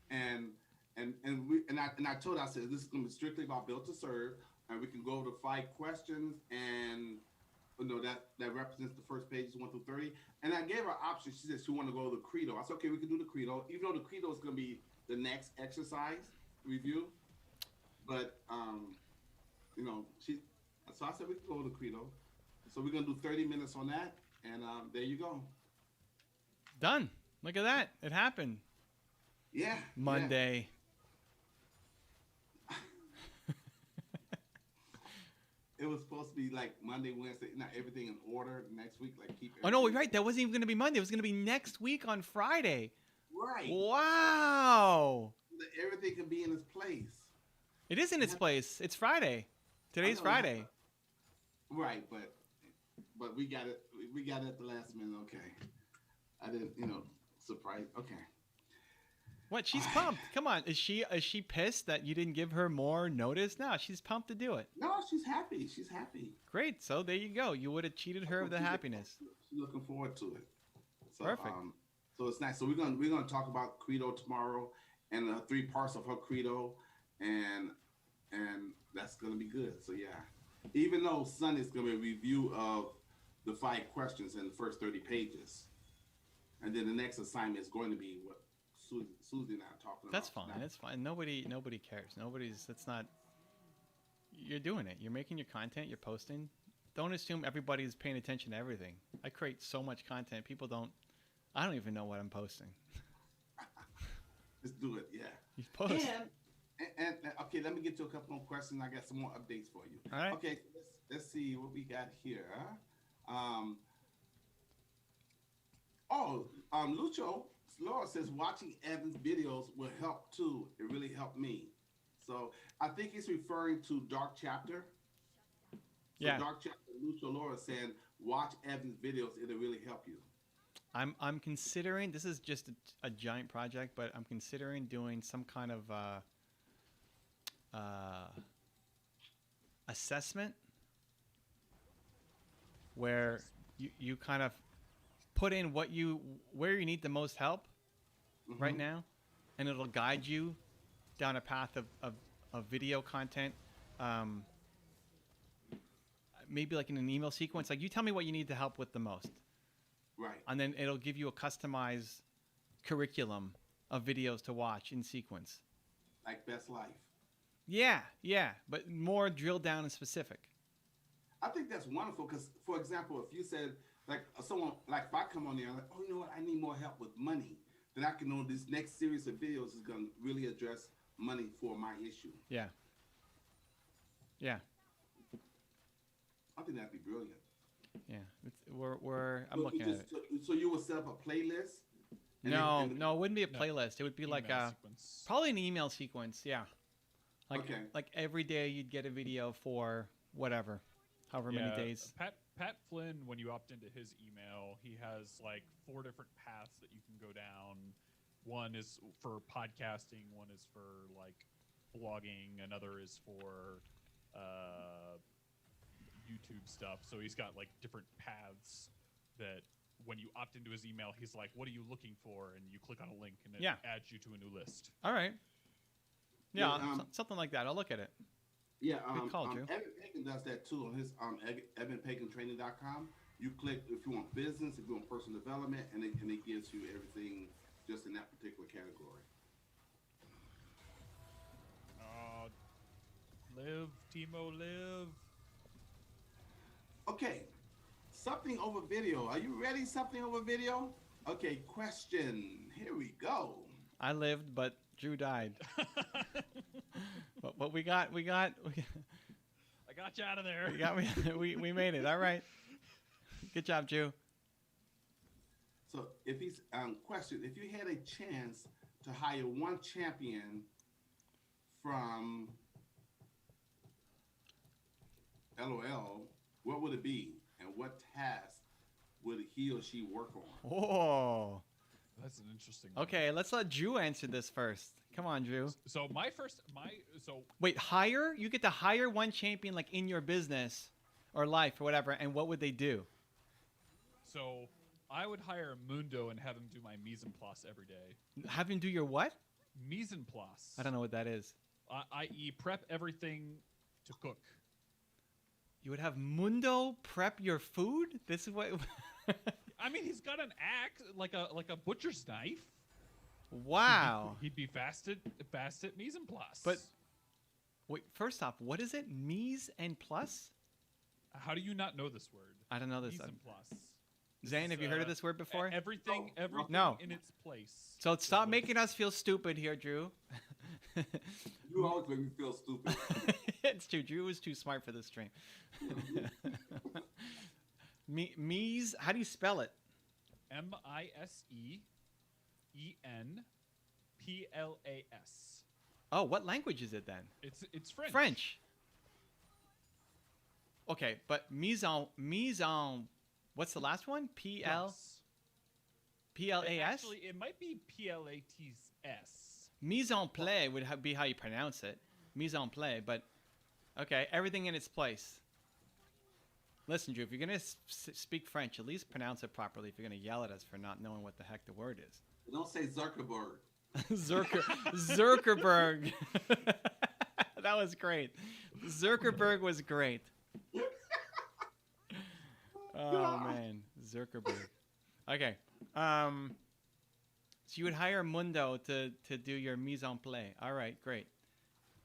And I told her, I said, this is gonna be strictly about built to serve, and we can go over 5 questions, and you know that represents the first pages 1 through 30. And I gave her options. She said she wanted to go to the credo. I said, okay, we can do the credo, even though the credo is gonna be the next exercise review. But you know, so I said we can go to the credo. So we're gonna do 30 minutes on that, and there you go. Done. Look at that. It happened. Yeah. Monday. It was supposed to be like Monday, Wednesday, not everything in order. Next week, like keep. Oh, no, everything- right. That wasn't even going to be Monday. It was going to be next week on Friday. Right. Wow. That everything can be in its place. It is in its place. It's Friday. Today's I know, Friday. Right, but we got it. We got it at the last minute. Okay. I didn't, surprise. Okay. What? She's pumped. Come on. Is she pissed that you didn't give her more notice? No, she's pumped to do it. No, she's happy. She's happy. Great. So there you go. You would have cheated her of the happiness. She's looking forward to it. So, Perfect. So it's nice. So we're gonna talk about credo tomorrow and the 3 parts of her credo, and that's gonna be good. So yeah, even though Sunday's gonna be a review of the 5 questions in the first 30 pages, and then the next assignment is going to be what Susie and I are talking That's about. fine. That's fine. Nobody cares. That's not. You're doing it. You're making your content. You're posting. don't assume everybody's paying attention to everything. I create so much content. People don't. I don't even know what I'm posting. Let's do it. Yeah. You post. And okay, let me get to a couple more questions. I got some more updates for you. All right. Okay, so let's see what we got here. Lucho Laura says watching Evan's videos will help too. It really helped me. So I think he's referring to Dark Chapter. So Yeah. Dark Chapter, Lucho Laura saying watch Evan's videos. It'll really help you. I'm considering, this is just a giant project, but I'm considering doing some kind of assessment where you kind of put in where you need the most help right now, and it'll guide you down a path of video content, maybe like in an email sequence. Like, you tell me what you need to help with the most. Right. And then it'll give you a customized curriculum of videos to watch in sequence. Like Best Life. Yeah, but more drilled down and specific. I think that's wonderful because, for example, if you said, like, someone, like, if I come on there, like, oh, you know what, I need more help with money, then I can know this next series of videos is going to really address money for my issue. Yeah. I think that'd be brilliant. Yeah. I'm looking at it. So you would set up a playlist? No, it wouldn't be a playlist. It would be Email like sequence. probably an email sequence. Yeah. Okay. Like every day you'd get a video for whatever, however many days. Pat Flynn, when you opt into his email, he has like 4 different paths that you can go down. One is for podcasting, one is for like blogging, another is for YouTube stuff. So he's got like different paths that when you opt into his email, he's like, what are you looking for? And you click on a link and it adds you to a new list. All right. Yeah, Yeah, something like that. I'll look at it. Yeah, Good call, Drew. Evan Pagan does that too on his evanpagantraining.com. You click if you want business, if you want personal development, and it gives you everything just in that particular category. Live, Teemo, live. Okay, something over video. Are you ready? Something over video? Okay, question. Here we go. I lived, but Drew died. But we got I got you out of there. we made it. All right. Good job, Drew. So if he's question, if you had a chance to hire one champion from LOL, what would it be, and what task would he or she work on? Oh. That's an interesting one. Okay, let's let Drew answer this first. Come on, Drew. So Wait, hire? You get to hire one champion like in your business or life or whatever, and what would they do? So I would hire Mundo and have him do my mise en place every day. Have him do your what? Mise en place. I don't know what that is. I.e. prep everything to cook. You would have Mundo prep your food? This is what... I mean, he's got an axe, like a butcher's knife. Wow. He'd be fast at mise en place. But wait, first off, what is it? Mise en place? How do you not know this word? I don't know this. Mise en place. Zane, have you heard of this word before? Everything No. in its place. So stop making us feel stupid here, Drew. You always make me feel stupid. It's true. Drew was too smart for this stream. Mise, how do you spell it? MiseNplas. Oh, what language is it then? It's French. French. Okay, but mise en, what's the last one? Plus. PLAS? Actually, it might be PLATS. Mise en place would be how you pronounce it. Mise en place, but okay, everything in its place. Listen, Drew, if you're going to speak French, at least pronounce it properly if you're going to yell at us for not knowing what the heck the word is. Don't say Zuckerberg. Zuckerberg. That was great. Zuckerberg was great. Oh, man. Zuckerberg. Okay. So you would hire Mundo to do your mise en place. All right, great.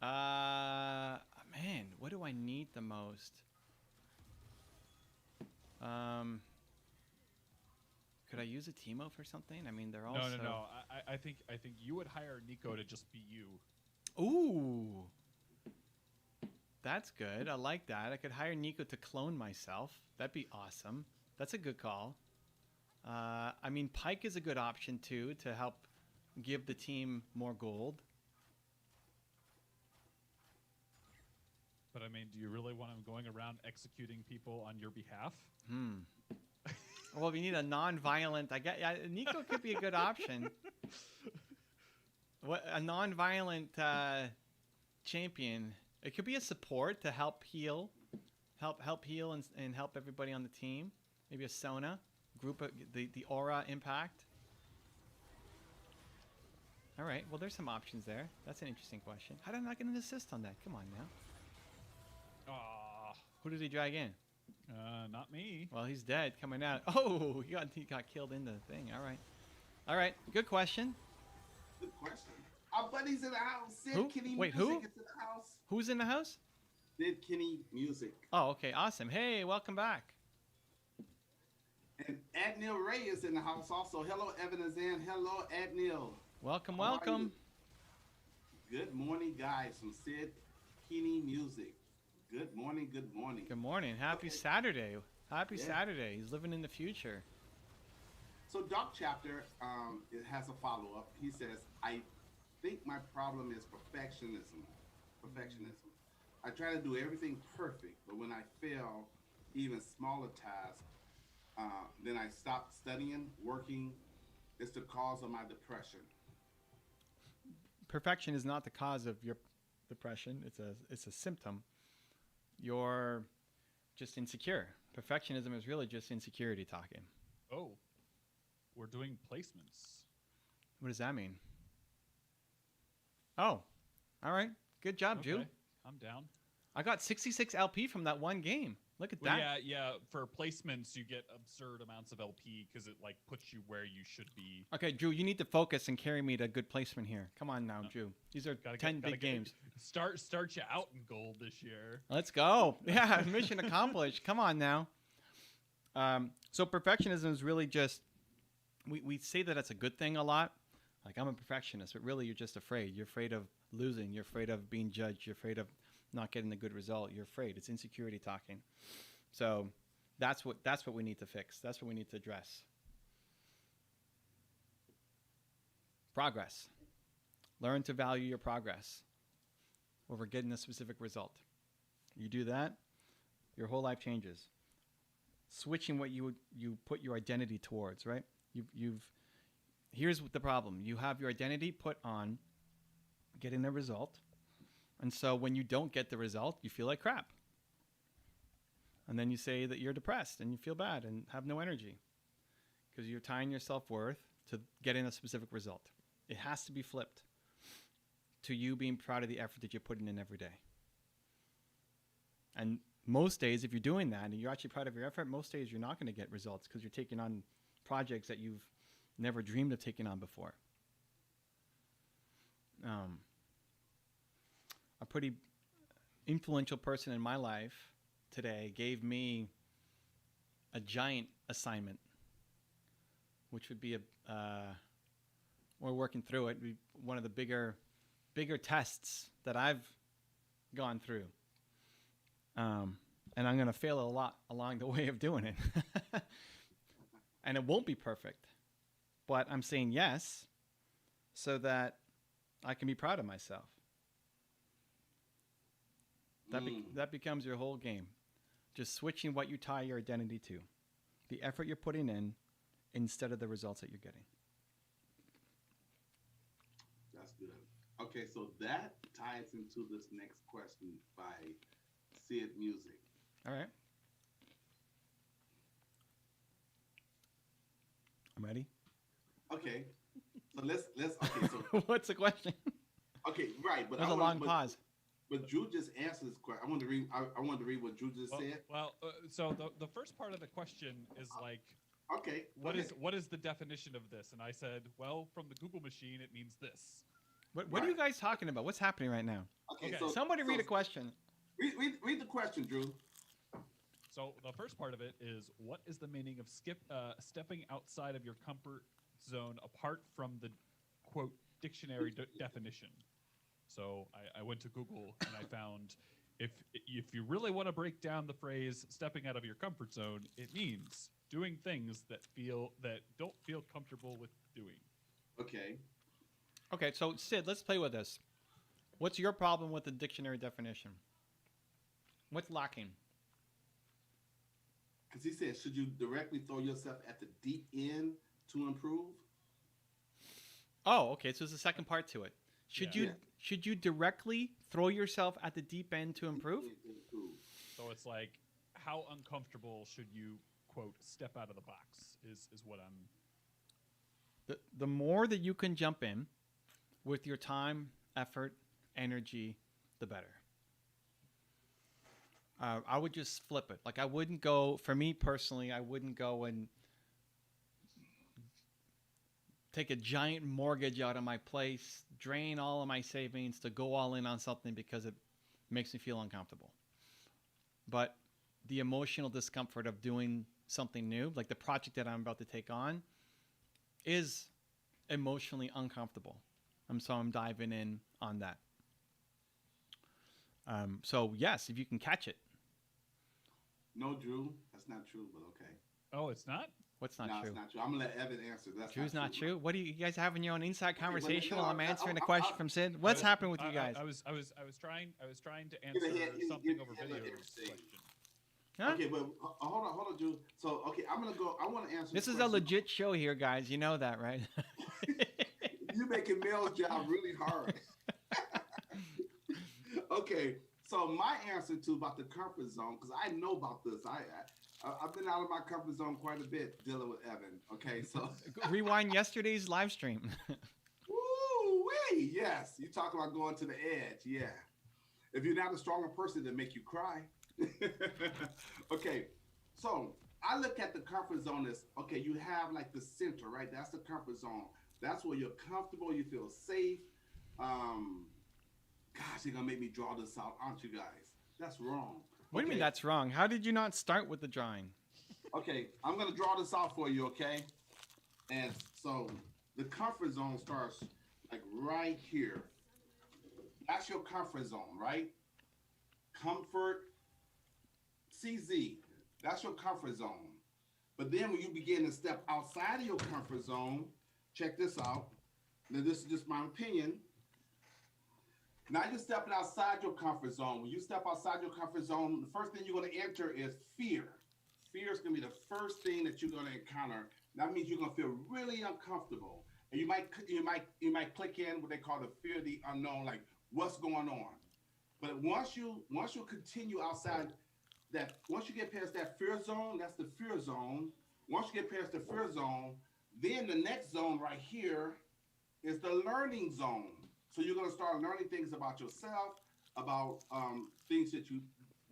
Man, what do I need the most? I use a Teemo for something? I mean, they're all No. I think you would hire Nico to just be you. Ooh. That's good. I like that. I could hire Nico to clone myself. That'd be awesome. That's a good call. I mean, Pike is a good option, too, to help give the team more gold. But I mean, do you really want him going around executing people on your behalf? Well, we need a non-violent. Nico could be a good option. A non-violent champion. It could be a support to help heal, and help everybody on the team. Maybe a Sona group of the aura impact. All right. Well, there's some options there. That's an interesting question. How did I not get an assist on that? Come on now. Who did he drag in? Not me. Well, he's dead coming out. Oh, he got killed in the thing. All right. Good question. Good question. Our buddy's in the house. Sid Who? Kenny Wait, Music who? is in the house. Who's in the house? Sid Kenny Music. Oh, okay. Awesome. Hey, welcome back. And Adnil Ray is in the house also. Hello, Evan Azan. Hello, Adnil. Welcome, How are welcome. you? Good morning, guys, from Sid Kenny Music. Good morning, good morning. Good morning. Happy Okay. Saturday. Happy Yeah. Saturday. He's living in the future. So Doc Chapter it has a follow-up. He says, I think my problem is perfectionism. I try to do everything perfect, but when I fail even smaller tasks, then I stop studying, working. It's the cause of my depression. Perfection is not the cause of your depression. It's a symptom. You're just insecure. Perfectionism is really just insecurity talking. Oh, we're doing placements. What does that mean? Oh, all right. Good job, Jew. Okay, I'm down. I got 66 LP from that one game. Look at Well, that. yeah. For placements, you get absurd amounts of LP because it like puts you where you should be. Okay, Drew, you need to focus and carry me to good placement here. Come on now, Drew. These are 10 big games. Start you out in gold this year. Let's go. Yeah, mission accomplished. Come on now. So perfectionism is really just, we say that it's a good thing a lot. Like, I'm a perfectionist, but really you're just afraid. You're afraid of losing. You're afraid of being judged. You're afraid of not getting the good result. You're afraid. It's insecurity talking. So that's what we need to fix. That's what we need to address. Progress. Learn to value your progress over getting a specific result. You do that, your whole life changes. Switching what you put your identity towards, right? Here's the problem. You have your identity put on getting the result. And so when you don't get the result, you feel like crap. And then you say that you're depressed and you feel bad and have no energy because you're tying your self-worth to getting a specific result. It has to be flipped to you being proud of the effort that you're putting in every day. And most days, if you're doing that and you're actually proud of your effort, most days you're not going to get results because you're taking on projects that you've never dreamed of taking on before. A pretty influential person in my life today gave me a giant assignment, which would be we're working through it, one of the bigger tests that I've gone through. And I'm going to fail a lot along the way of doing it. And it won't be perfect, but I'm saying yes so that I can be proud of myself. That becomes your whole game. Just switching what you tie your identity to. The effort you're putting in instead of the results that you're getting. That's good. Okay, so that ties into this next question by Sid Music. All right. I'm ready. Okay. So let's okay, so What's the question? okay, right, but There's a long pause. But Drew just answered this question. I wanted to read what Drew just said. So the first part of the question is like, Okay. what is the definition of this? And I said, well, from the Google machine, it means this. What are you guys talking about? What's happening right now? Okay, Okay. so Somebody read a question. read the question, Drew. So the first part of it is, what is the meaning of stepping outside of your comfort zone apart from the quote dictionary definition? So I went to Google and I found if you really want to break down the phrase stepping out of your comfort zone, it means doing things that don't feel comfortable with doing. Okay. Okay, so Sid, let's play with this. What's your problem with the dictionary definition? What's lacking? Because he said, should you directly throw yourself at the deep end to improve? Oh, okay. So there's a second part to it. Yeah. Should you directly throw yourself at the deep end to improve? So it's like, how uncomfortable should you quote step out of the box is what I'm. The more that you can jump in with your time, effort, energy, the better. I would just flip it. Like I wouldn't go, for me personally, I wouldn't go and take a giant mortgage out of my place, drain all of my savings to go all in on something because it makes me feel uncomfortable. But the emotional discomfort of doing something new, like the project that I'm about to take on, is emotionally uncomfortable. So I'm diving in on that. So yes, if you can catch it. No, Drew, that's not true, but okay. Oh, it's not? What's not no, true? It's not true. I'm gonna let Evan answer. That's Drew's not true. What do you guys having your own inside but conversation no, while I'm answering a question from Sid? What's happening with you guys? I was trying to answer something over videos question. Huh? Okay, but hold on, Drew. So, okay, I'm gonna go. I want to answer. This is a legit show here, guys. You know that, right? You're making Mel's job really hard. Okay, so my answer to about the comfort zone, because I know about this. I've been out of my comfort zone quite a bit dealing with Evan. Okay, so rewind yesterday's live stream. woo wee, yes, you talk about going to the edge. Yeah, if you're not a stronger person, that make you cry. Okay, so I look at the comfort zone as, okay, you have like the center, right? That's the comfort zone. That's where you're comfortable, you feel safe. Gosh, you're gonna make me draw this out, aren't you guys? That's wrong. What do you mean that's wrong? How did you not start with the drawing? Okay, I'm gonna draw this out for you, okay? And so the comfort zone starts like right here. That's your comfort zone, right? Comfort, CZ, that's your comfort zone. But then when you begin to step outside of your comfort zone, check this out. Now this is just my opinion. Now you're stepping outside your comfort zone. When you step outside your comfort zone, the first thing you're going to enter is fear. Fear is going to be the first thing that you're going to encounter. That means you're going to feel really uncomfortable, and you might click in what they call the fear of the unknown, like what's going on. But once you continue outside that, once you get past that fear zone, that's the fear zone. Once you get past the fear zone, then the next zone right here is the learning zone. So you're going to start learning things about yourself, about things that you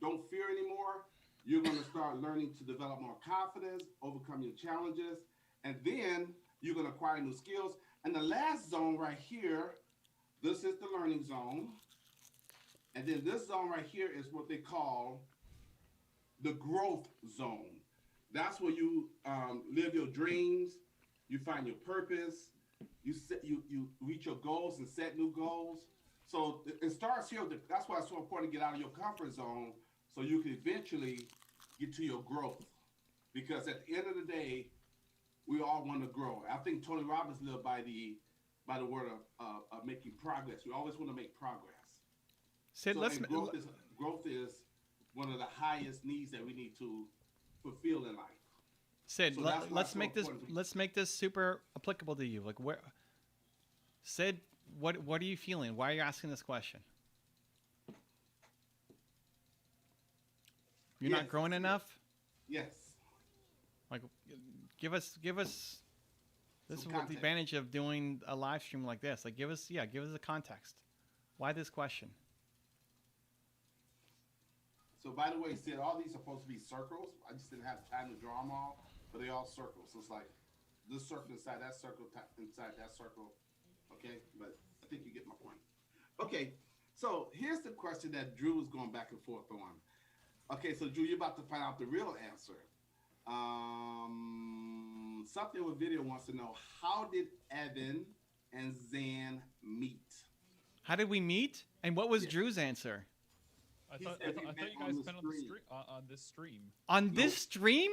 don't fear anymore. You're going to start learning to develop more confidence, overcome your challenges, and then you're going to acquire new skills. And the last zone right here, this is the learning zone. And then this zone right here is what they call the growth zone. That's where you live your dreams, you find your purpose, you reach your goals and set new goals. So it starts here. That's why it's so important to get out of your comfort zone so you can eventually get to your growth. Because at the end of the day, we all want to grow. I think Tony Robbins lived by the word of making progress. We always want to make progress. Sid, growth is one of the highest needs that we need to fulfill in life. Sid, So let's make this super applicable to you. Like where, Sid, what are you feeling? Why are you asking this question? You're not growing enough? Yes. Like, give us. This is what the advantage of doing a live stream like this. Like, give us a context. Why this question? So by the way, Sid, all these are supposed to be circles. I just didn't have time to draw them all, but they all circles. So it's like this circle inside that circle, inside that circle. Okay, but I think you get my point. Okay, so here's the question that Drew was going back and forth on. Okay, so Drew, you're about to find out the real answer. Something with video wants to know, how did Evan and Zan meet? How did we meet? And what was Yeah. Drew's answer? I He thought said I we thought met you on guys the met stream. on this stream. On Nope. this stream?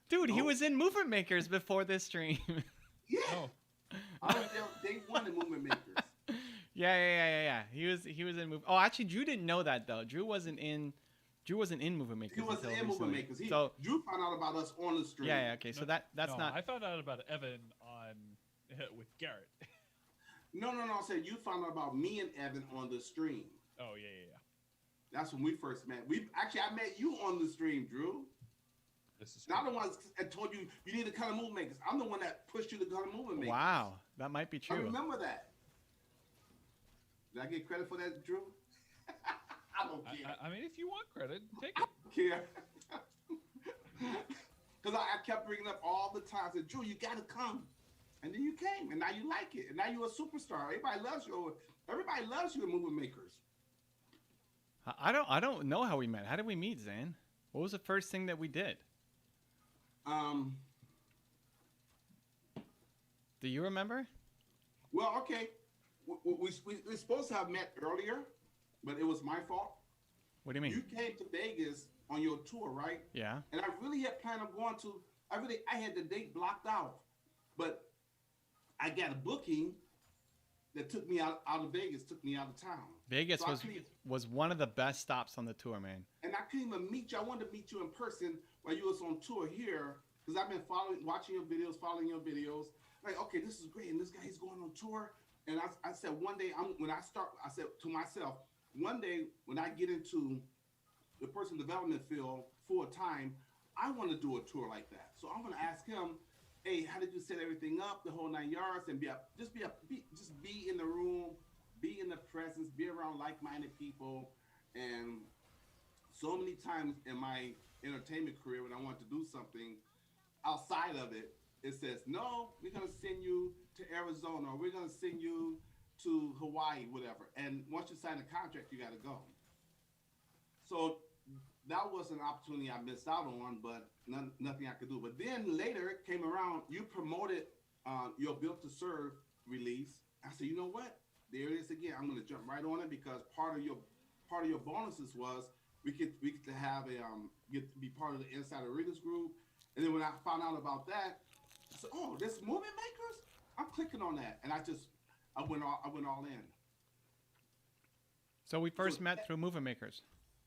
Dude, he Nope. was in Movement Makers before this stream. Yeah. Oh, I was there day one in Movement Makers. Yeah. He was in Move. Oh, actually, Drew didn't know that though. Drew wasn't in Movement Makers. He was until in Movement recently. Makers. So Drew found out about us on the stream. yeah. Okay. So that's no, not. I found out about Evan on with Garrett. No. I said you found out about me and Evan on the stream. Oh yeah. That's when we first met. I met you on the stream, Drew. This is And I'm true. the one that told you need to color Movement Makers. I'm the one that pushed you to color Movement Makers. Wow, that might be I true. remember that. Did I get credit for that, Drew? I don't care. I mean, if you want credit, take I it. don't care. Because I kept bringing up all the time. I said, Drew, you got to come. And then you came. And now you like it. And now you're a superstar. Everybody loves you. Everybody loves you in Movement Makers. I don't know how we met. How did we meet, Zan? What was the first thing that we did? Do you remember? Well, okay. We're supposed to have met earlier, but it was my fault. What do you mean? You came to Vegas on your tour, right? Yeah. And I really had planned on going to. I had the date blocked out, but I got a booking that took me out of Vegas, took me out of town. Vegas So I couldn't- was one of the best stops on the tour, man. And I couldn't even meet you. I wanted to meet you in person while you was on tour here, because I've been watching your videos, following your videos. Like, okay, this is great, and this guy, he's going on tour. And I said one day, I said to myself, one day when I get into the personal development field full time, I want to do a tour like that. So I'm gonna ask him, hey, how did you set everything up, the whole 9 yards, and just be in the room, be in the presence, be around like-minded people. And so many times in my entertainment career, when I want to do something outside of it, it says, no, we're gonna send you to Arizona, or we're gonna send you to Hawaii, whatever. And once you sign the contract, you gotta go. So that was an opportunity I missed out on, but nothing I could do. But then later it came around, you promoted your Built to Serve release. I said, you know what? There it is again. I'm gonna jump right on it, because part of your bonuses was we get to have get to be part of the Insider Readers group. And then when I found out about that, I said, oh, this Movement Makers? I'm clicking on that. And I went all in. So we first met through Movement Makers.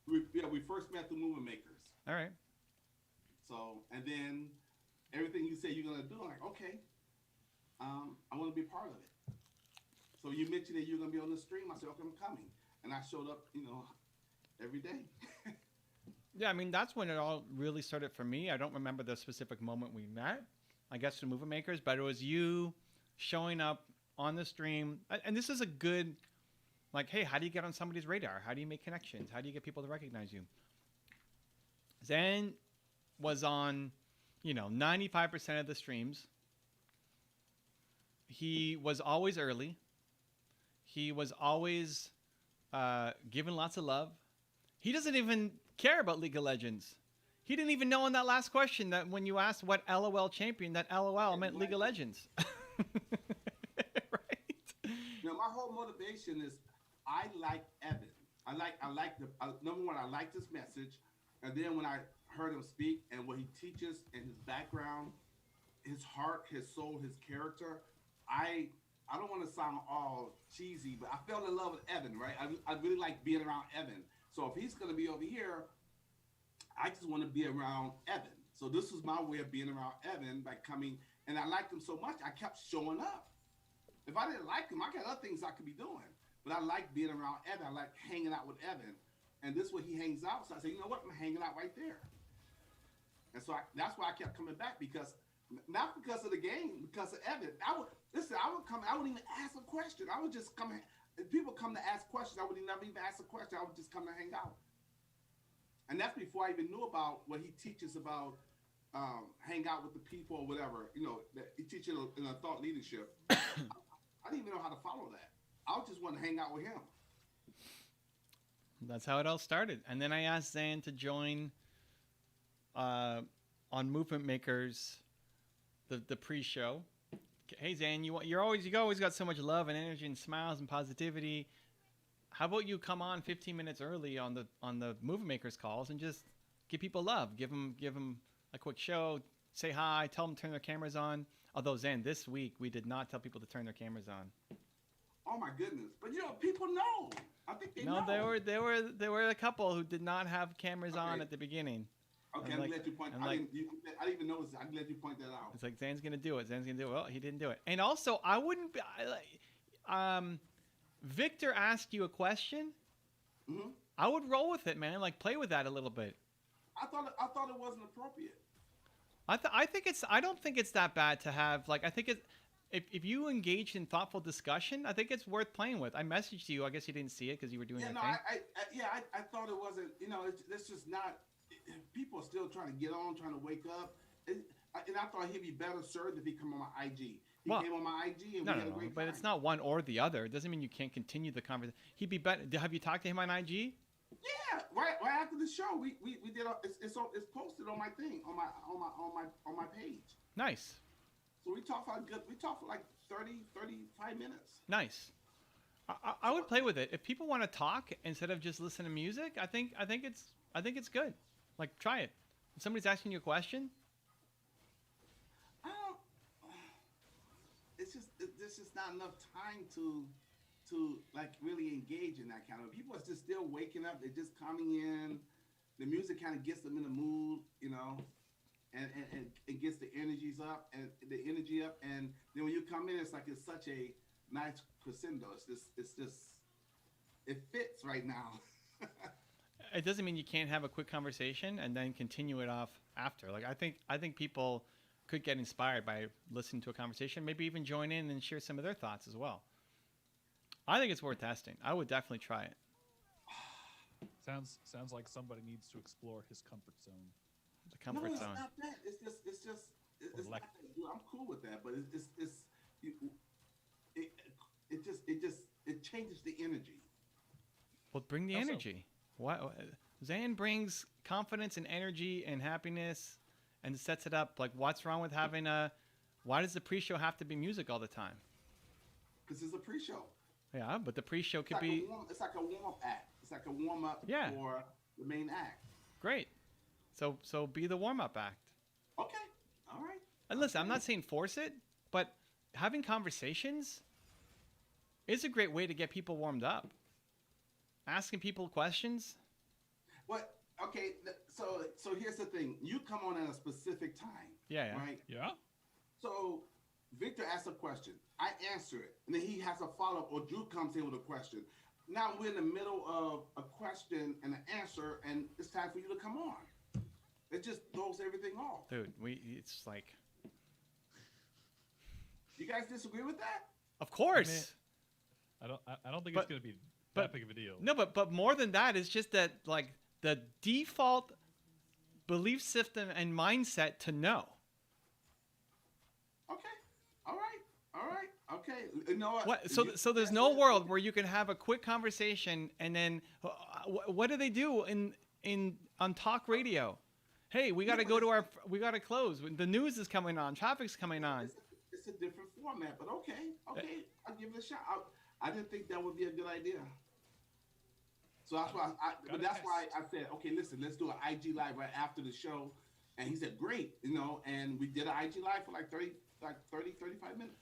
We first met the Movement Makers. All right. So, and then everything you say you're gonna do, I'm like, okay, I want to be part of it. So you mentioned that you're gonna be on the stream. I said, okay, I'm coming, and I showed up, every day. Yeah, I mean, that's when it all really started for me. I don't remember the specific moment we met, I guess, through Movement Makers, but it was you showing up on the stream. And this is a good, like, hey, how do you get on somebody's radar? How do you make connections? How do you get people to recognize you? Zen was on, 95% of the streams. He was always early. He was always giving lots of love. He doesn't even care about League of Legends. He didn't even know in that last question that when you asked what LOL champion, that LOL meant League of Legends. Right? My whole motivation is I like Evan. I like number one, I like this message, and then when I heard him speak and what he teaches and his background, his heart, his soul, his character, I don't want to sound all cheesy, but I fell in love with Evan, right? I really like being around Evan. So if he's going to be over here, I just want to be around Evan. So this was my way of being around Evan by coming, and I liked him so much, I kept showing up. If I didn't like him, I got other things I could be doing. But I like being around Evan. I like hanging out with Evan. And this is where he hangs out. So I said, you know what? I'm hanging out right there. And so that's why I kept coming back, because not because of the game, because of Evan. I would come, I wouldn't even ask a question. I would just come, if people come to ask questions, I would never even ask a question. I would just come to hang out. And that's before I even knew about what he teaches about hang out with the people or whatever, that he teaches in a thought leadership. I didn't even know how to follow that. I just want to hang out with him. That's how it all started. And then I asked Zan to join on Movement Makers, the pre-show. Hey Zan, you always got so much love and energy and smiles and positivity. How about you come on 15 minutes early on the Movement Makers calls and just give people love, give them a quick show, say hi, tell them to turn their cameras on. Although Zan, this week we did not tell people to turn their cameras on. Oh my goodness! But people know. I think they know. No, there were a couple who did not have cameras on at the beginning. Okay, I'm glad you point. I didn't even notice. I'm glad you point that out. It's like Zan's gonna do it. Well, he didn't do it. And also, I wouldn't be. Victor asked you a question. Mm-hmm. I would roll with it, man. Like play with that a little bit. I thought it wasn't appropriate. I don't think it's that bad to have like. I think if you engage in thoughtful discussion, I think it's worth playing with. I messaged you. I guess you didn't see it because you were doing your thing. I thought it wasn't. It's just not. People are still trying to get on, trying to wake up. And I thought he'd be better served if he come on my IG. He came on my IG and we had a great time. But it's not one or the other. It doesn't mean you can't continue the conversation. He'd be better. Have you talked to him on IG? Yeah, right after the show, we did. It's posted on my thing on my page. Nice. So we talked for like 35 minutes. Nice. I would play with it if people want to talk instead of just listen to music. I think it's good. Like try it. If somebody's asking you a question. There's just not enough time to like really engage in that kind of. People are just still waking up. They're just coming in. The music kind of gets them in the mood, and it gets the energy up. And then when you come in, it's like it's such a nice crescendo. It fits right now. It doesn't mean you can't have a quick conversation and then continue it off after. Like I think people could get inspired by listening to a conversation, maybe even join in and share some of their thoughts as well. I think it's worth testing. I would definitely try it. Sounds like somebody needs to explore his comfort zone. The comfort zone. It's not that. It's not that. Dude, I'm cool with that, but it changes the energy. Well, bring the energy. What Zan brings confidence and energy and happiness, and sets it up. Like, what's wrong with having a? Why does the pre-show have to be music all the time? Because it's a pre-show. Yeah, but the pre-show could be. It's like a warm-up act. It's like a warm-up for the main act. Great. So be the warm-up act. Okay. All right. And listen, I'm not saying force it, but having conversations is a great way to get people warmed up. Asking people questions. What? Okay. So here's the thing. You come on at a specific time. Yeah. Right. Yeah. So Victor asks a question. I answer it, and then he has a follow-up, or Drew comes in with a question. Now we're in the middle of a question and an answer, and it's time for you to come on. It just throws everything off. Dude, it's like. You guys disagree with that? Of course. I don't think it's going to be that big of a deal. No, but more than that, it's just that like the default belief system and mindset to know. Okay. All right. Okay. You know what? So there's no world where you can have a quick conversation and then what do they do on talk radio? Hey, we got to we got to close. The news is coming on. Traffic's coming on. It's a different format, but okay. I'll give it a shot. I didn't think that would be a good idea. So that's why I said, okay, listen, let's do an IG live right after the show. And he said, great, and we did an IG live for like 30, 35 minutes.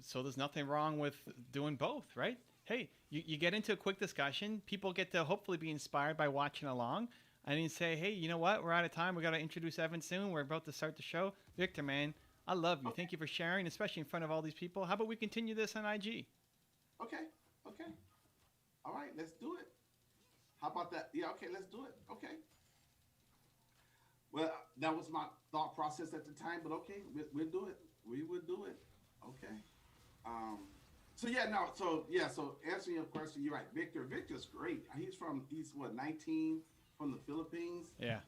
So there's nothing wrong with doing both, right? Hey, you get into a quick discussion. People get to hopefully be inspired by watching along. And then say, hey, you know what? We're out of time. We got to introduce Evan soon. We're about to start the show. Victor, man, I love you. Okay. Thank you for sharing, especially in front of all these people. How about we continue this on IG? Okay. All right, let's do it. How about that? Yeah, okay, let's do it. Okay. Well, that was my thought process at the time, but okay, we'll do it. We would do it. Okay. So answering your question, you're right. Victor's great. He's 19 from the Philippines. Yeah.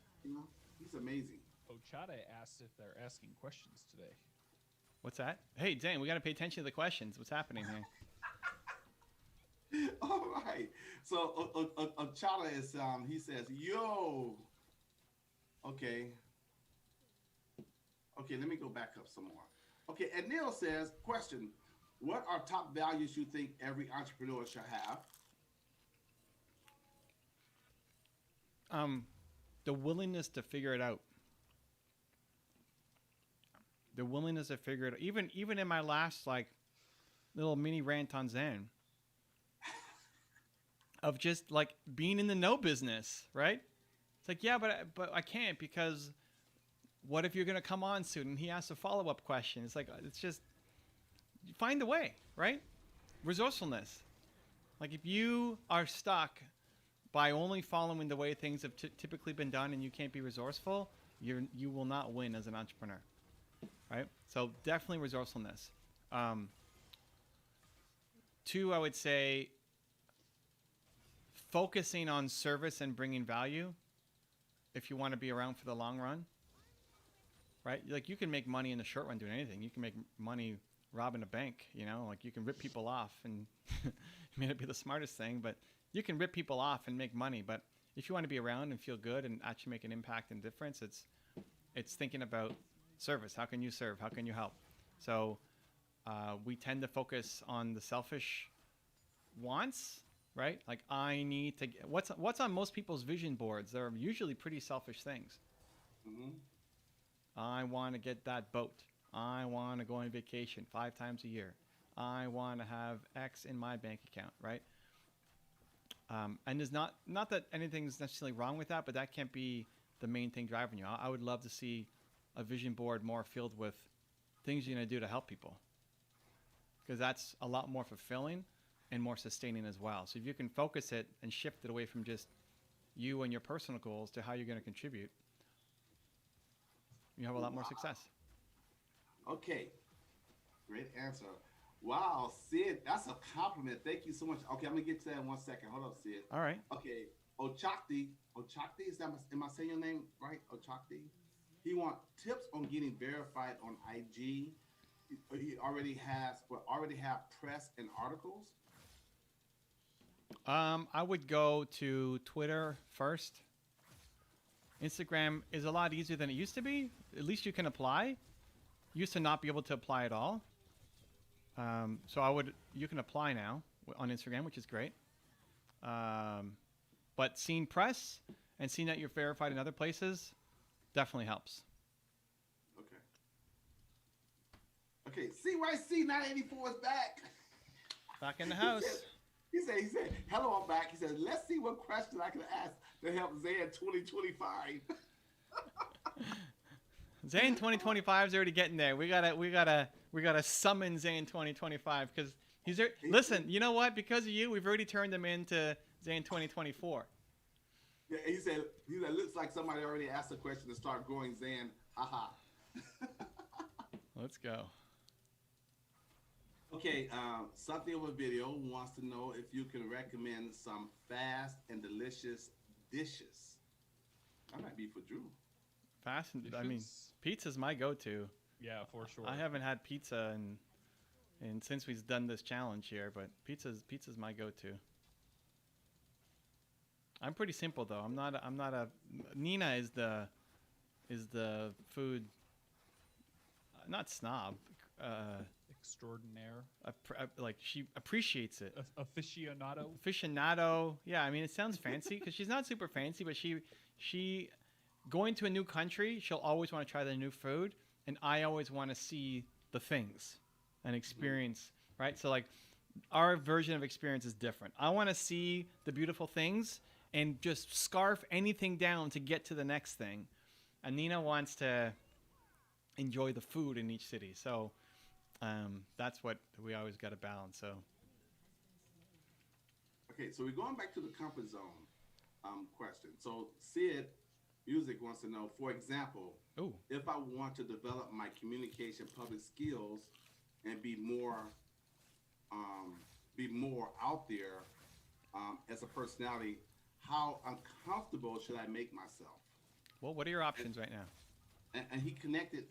He's amazing. Ochade asked if they're asking questions today. What's that? Hey, Zane, we got to pay attention to the questions. What's happening here? All right. So Chala is he says, "Yo, okay, okay. Let me go back up some more. Okay." And Neil says, "Question: What are top values you think every entrepreneur should have?" Um, the willingness to figure it out. The willingness to figure it out. Even in my last like little mini rant on Zen of just like being in the no business, right? It's like, yeah, but I can't because what if you're gonna come on soon? And he asks a follow up question. It's like it's just find a way, right? Resourcefulness. Like if you are stuck by only following the way things have typically been done, and you can't be resourceful, you will not win as an entrepreneur, right? So definitely resourcefulness. Two, I would say focusing on service and bringing value if you want to be around for the long run, right? Like you can make money in the short run doing anything. You can make money robbing a bank, you know, like you can rip people off and it may not be the smartest thing, but you can rip people off and make money. But if you want to be around and feel good and actually make an impact and difference, it's thinking about service. How can you serve? How can you help? So we tend to focus on the selfish wants, right? Like I need to get, what's on most people's vision boards? They're usually pretty selfish things. Mm-hmm. I want to get that boat. I want to go on vacation 5 times a year. I want to have X in my bank account, right? And there's not that anything's necessarily wrong with that, but that can't be the main thing driving you. I would love to see a vision board more filled with things you're going to do to help people, because that's a lot more fulfilling and more sustaining as well. So if you can focus it and shift it away from just you and your personal goals to how you're going to contribute, you have a lot more success. Okay, great answer. Wow, Sid, that's a compliment. Thank you so much. Okay, I'm gonna get to that in 1 second. Hold up, Sid. All right. Okay, Ochakti, is that am I saying your name right? Ochakti. He want tips on getting verified on IG. He already have press and articles. I would go to Twitter first. Instagram is a lot easier than it used to be. At least you can apply. Used to not be able to apply at all. So you can apply now on Instagram, which is great. But seeing press and seeing that you're verified in other places definitely helps. Okay. Okay, CYC 984 is back. Back in the house. He said, hello, I'm back. He said, let's see what question I can ask to help Zan 2025. Zane 2025 is already getting there. We gotta summon Zane 2025 because he's there. Listen, you know what? Because of you, we've already turned him into Zane 2024. Yeah, he said, looks like somebody already asked a question to start growing Zan. Haha. Let's go. Okay, something of a video wants to know if you can recommend some fast and delicious dishes. That might be for Drew. Fast and I mean, pizza's my go-to. Yeah, for sure. I haven't had pizza and since we've done this challenge here, but pizza's my go-to. I'm pretty simple though. I'm not a Nina is the food not snob. Extraordinaire. Like she appreciates it. Aficionado. Aficionado. Yeah, I mean it sounds fancy because she's not super fancy, but she going to a new country, she'll always want to try the new food, and I always want to see the things and experience, right? So like our version of experience is different. I want to see the beautiful things and just scarf anything down to get to the next thing. And Nina wants to enjoy the food in each city. So that's what we always got to balance. So okay, so we're going back to the comfort zone question. So Sid Music wants to know, for example, ooh. If I want to develop my communication public skills and be more out there as a personality, how uncomfortable should I make myself? Well, what are your options right now? And he connected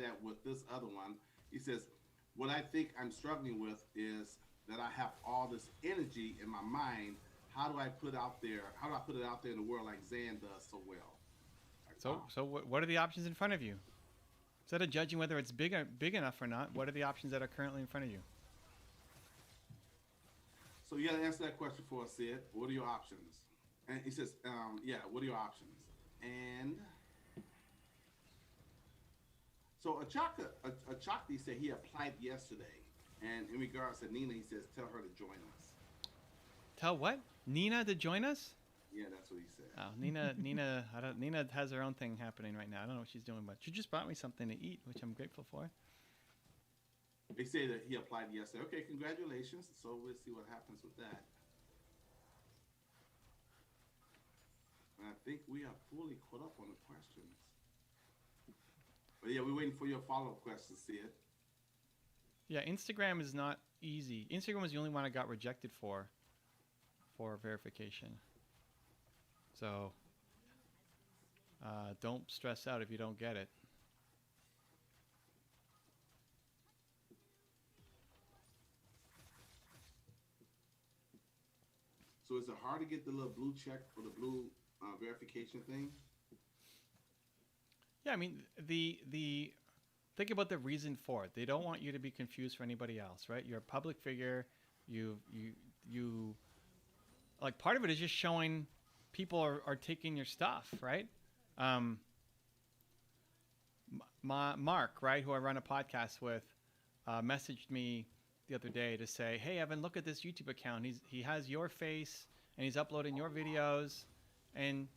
that with this other one. He says, what I think I'm struggling with is that I have all this energy in my mind. How do I put out there? How do I put it out there in the world like Zan does so well? Like, So, wow. what are the options in front of you? Instead of judging whether it's big enough or not, what are the options that are currently in front of you? So you got to answer that question for us, Sid. What are your options? And he says, yeah, what are your options? And so Achakti said he applied yesterday. And in regards to Nina, he says, tell her to join us. Tell what? Nina to join us? Yeah, that's what he said. Oh, Nina has her own thing happening right now. I don't know what she's doing, but she just brought me something to eat, which I'm grateful for. They say that he applied yesterday. Okay, congratulations. So we'll see what happens with that. And I think we are fully caught up on the questions. But yeah, we're waiting for your follow-up questions, Sid. Yeah, Instagram is not easy. Instagram was the only one I got rejected for verification. So don't stress out if you don't get it. So is it hard to get the little blue check or the blue verification thing? Yeah, I mean the think about the reason for it. They don't want you to be confused for anybody else, right? You're a public figure. You like part of it is just showing people are taking your stuff, right? Mark, right, who I run a podcast with, messaged me the other day to say, "Hey, Evan, look at this YouTube account. He has your face and he's uploading your videos." And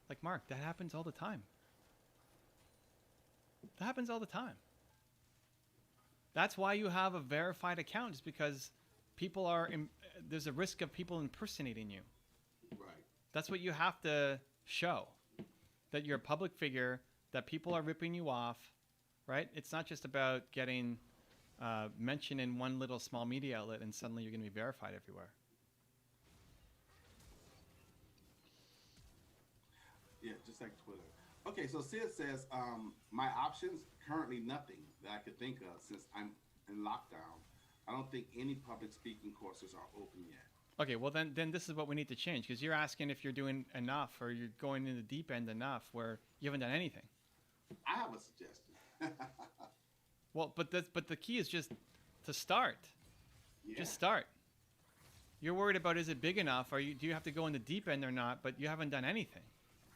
like, Mark, that happens all the time. That happens all the time. That's why you have a verified account, is because people there's a risk of people impersonating you. Right. That's what you have to show, that you're a public figure, that people are ripping you off, right? It's not just about getting mentioned in one little small media outlet and suddenly you're going to be verified everywhere. Yeah, just like Twitter. Okay, so Sid says, my options, currently nothing that I could think of since I'm in lockdown. I don't think any public speaking courses are open yet. Okay, well then this is what we need to change, because you're asking if you're doing enough or you're going in the deep end enough where you haven't done anything. I have a suggestion. Well, but the key is just to start. Yeah. Just start. You're worried about, is it big enough, or do you have to go in the deep end or not, but you haven't done anything.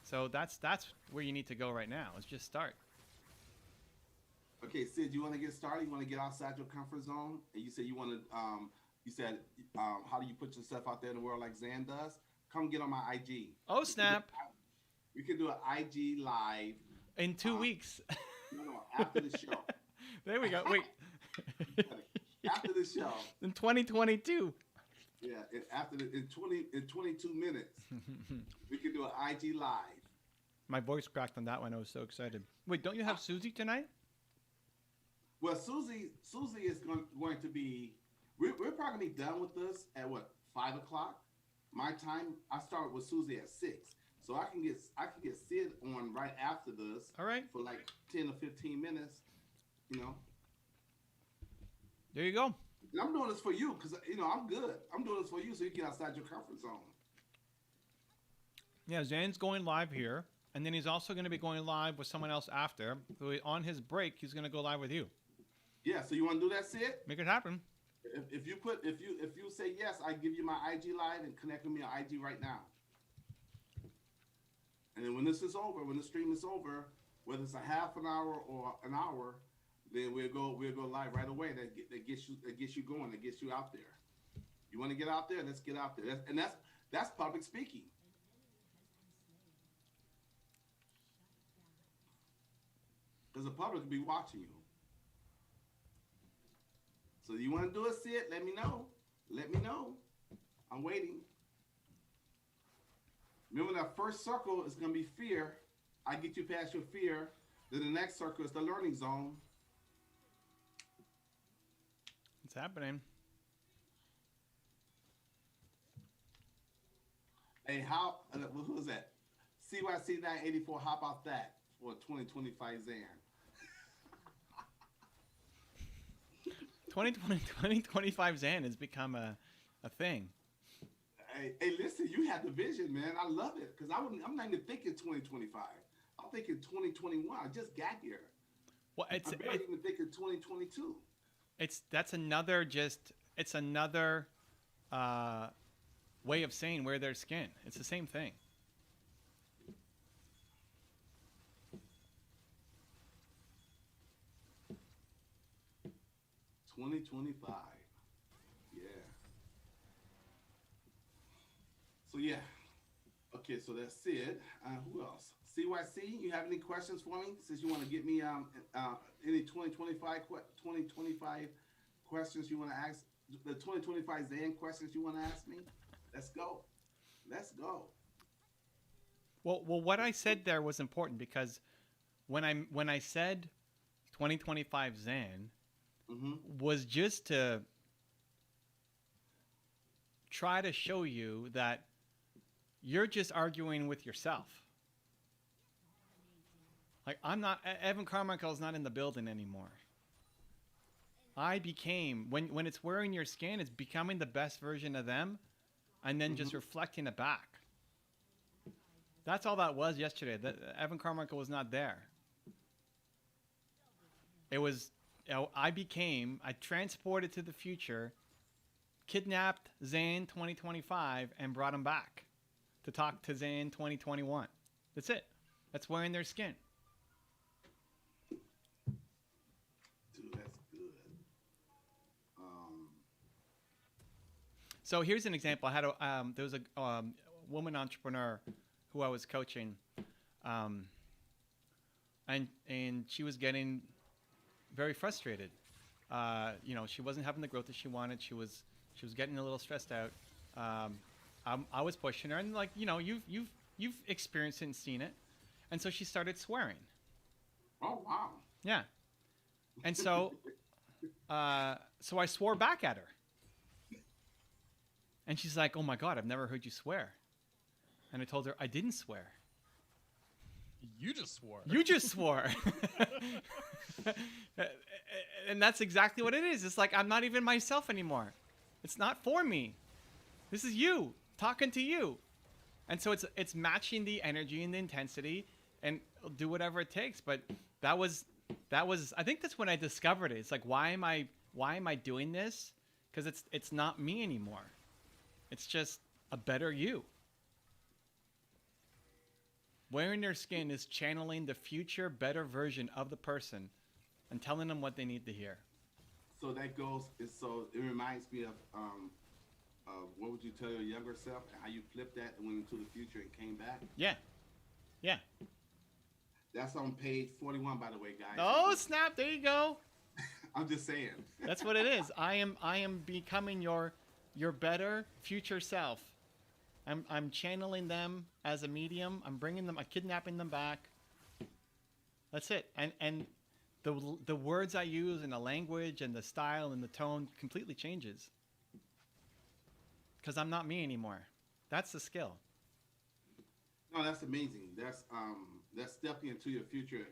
So that's where you need to go right now, is just start. Okay, Sid, you want to get started? You want to get outside your comfort zone? And you said you want to, how do you put yourself out there in the world like Zan does? Come get on my IG. Oh, snap. We can do an IG live. In 2 weeks. No, after the show. There we go. Wait. After the show. In 2022. Yeah, in 22 minutes, we can do an IG live. My voice cracked on that one. I was so excited. Wait, don't you have Susie tonight? Well, Susie is going to be. We're probably gonna be done with this at what, 5 o'clock, my time. I start with Susie at 6, so I can get Sid on right after this. All right. For like 10 or 15 minutes, you know. There you go. And I'm doing this for you because I'm good. I'm doing this for you so you get outside your comfort zone. Yeah, Zan's going live here, and then he's also going to be going live with someone else after. So on his break, he's going to go live with you. Yeah. So you want to do that, Sid? Make it happen. If you say yes, I give you my IG live and connect with me on IG right now. And then when this is over, when the stream is over, whether it's a half an hour or an hour, then we'll go live right away. That gets you going. That gets you out there. You want to get out there? Let's get out there. That's public speaking. Because the public will be watching you. So you want to do it, Sid? Let me know. Let me know. I'm waiting. Remember, that first circle is going to be fear. I get you past your fear. Then the next circle is the learning zone. It's happening. Hey, who is that? CYC 984, how about that for 2025 Zan? 2025 Zan has become a thing. Hey, listen, you had the vision, man. I love it because I'm not even thinking 2025. I'm thinking 2021. I just got here. Well, I'm barely even thinking 2022. That's another it's another way of saying wear their skin. It's the same thing. $2025. Yeah. So yeah. Okay, so that's it. Who else? CYC, you have any questions for me? Since you want to get me any 2025 questions you want to ask, the 2025 Zan questions you want to ask me? Let's go. Let's go. Well, what I said there was important because when I said 2025 Zan was just to try to show you that you're just arguing with yourself. Like Evan Carmichael's not in the building anymore. I became, when it's wearing your skin, it's becoming the best version of them and then just reflecting it back. That's all that was yesterday. Evan Carmichael was not there. It was, I transported to the future, kidnapped Zane 2025 and brought him back to talk to Zane 2021. That's it. That's wearing their skin. Dude, that's good. So here's an example. I had there was a woman entrepreneur who I was coaching, and she was getting very frustrated. She wasn't having the growth that she wanted. She was getting a little stressed out. I was pushing her, and you've experienced it and seen it, and so she started swearing. Oh wow! Yeah, and so so I swore back at her, and she's like, "Oh my God, I've never heard you swear," and I told her I didn't swear. You just swore. You just swore. And that's exactly what it is. It's like I'm not even myself anymore. It's not for me. This is you talking to you. And so it's matching the energy and the intensity and do whatever it takes. But that was I think that's when I discovered it. It's like why am I doing this? Because it's not me anymore. It's just a better you. Wearing their skin is channeling the future better version of the person and telling them what they need to hear. So that goes. So it reminds me of what would you tell your younger self? How you flipped that and went into the future and came back. Yeah. That's on page 41, by the way, guys. Oh snap! There you go. I'm just saying. That's what it is. I am becoming your better future self. I'm channeling them as a medium. I'm kidnapping them back. That's it. And the words I use and the language and the style and the tone completely changes. Because I'm not me anymore. That's the skill. No, that's amazing. That's stepping into your future.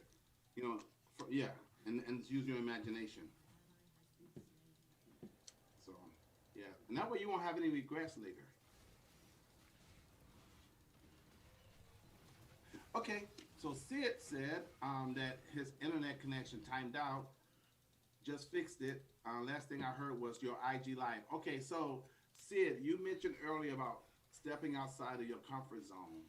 And use your imagination. So, yeah, and that way you won't have any regrets later. Okay, so Sid said that his internet connection timed out. Just fixed it. Last thing I heard was your IG Live. Okay, so Sid, you mentioned earlier about stepping outside of your comfort zone.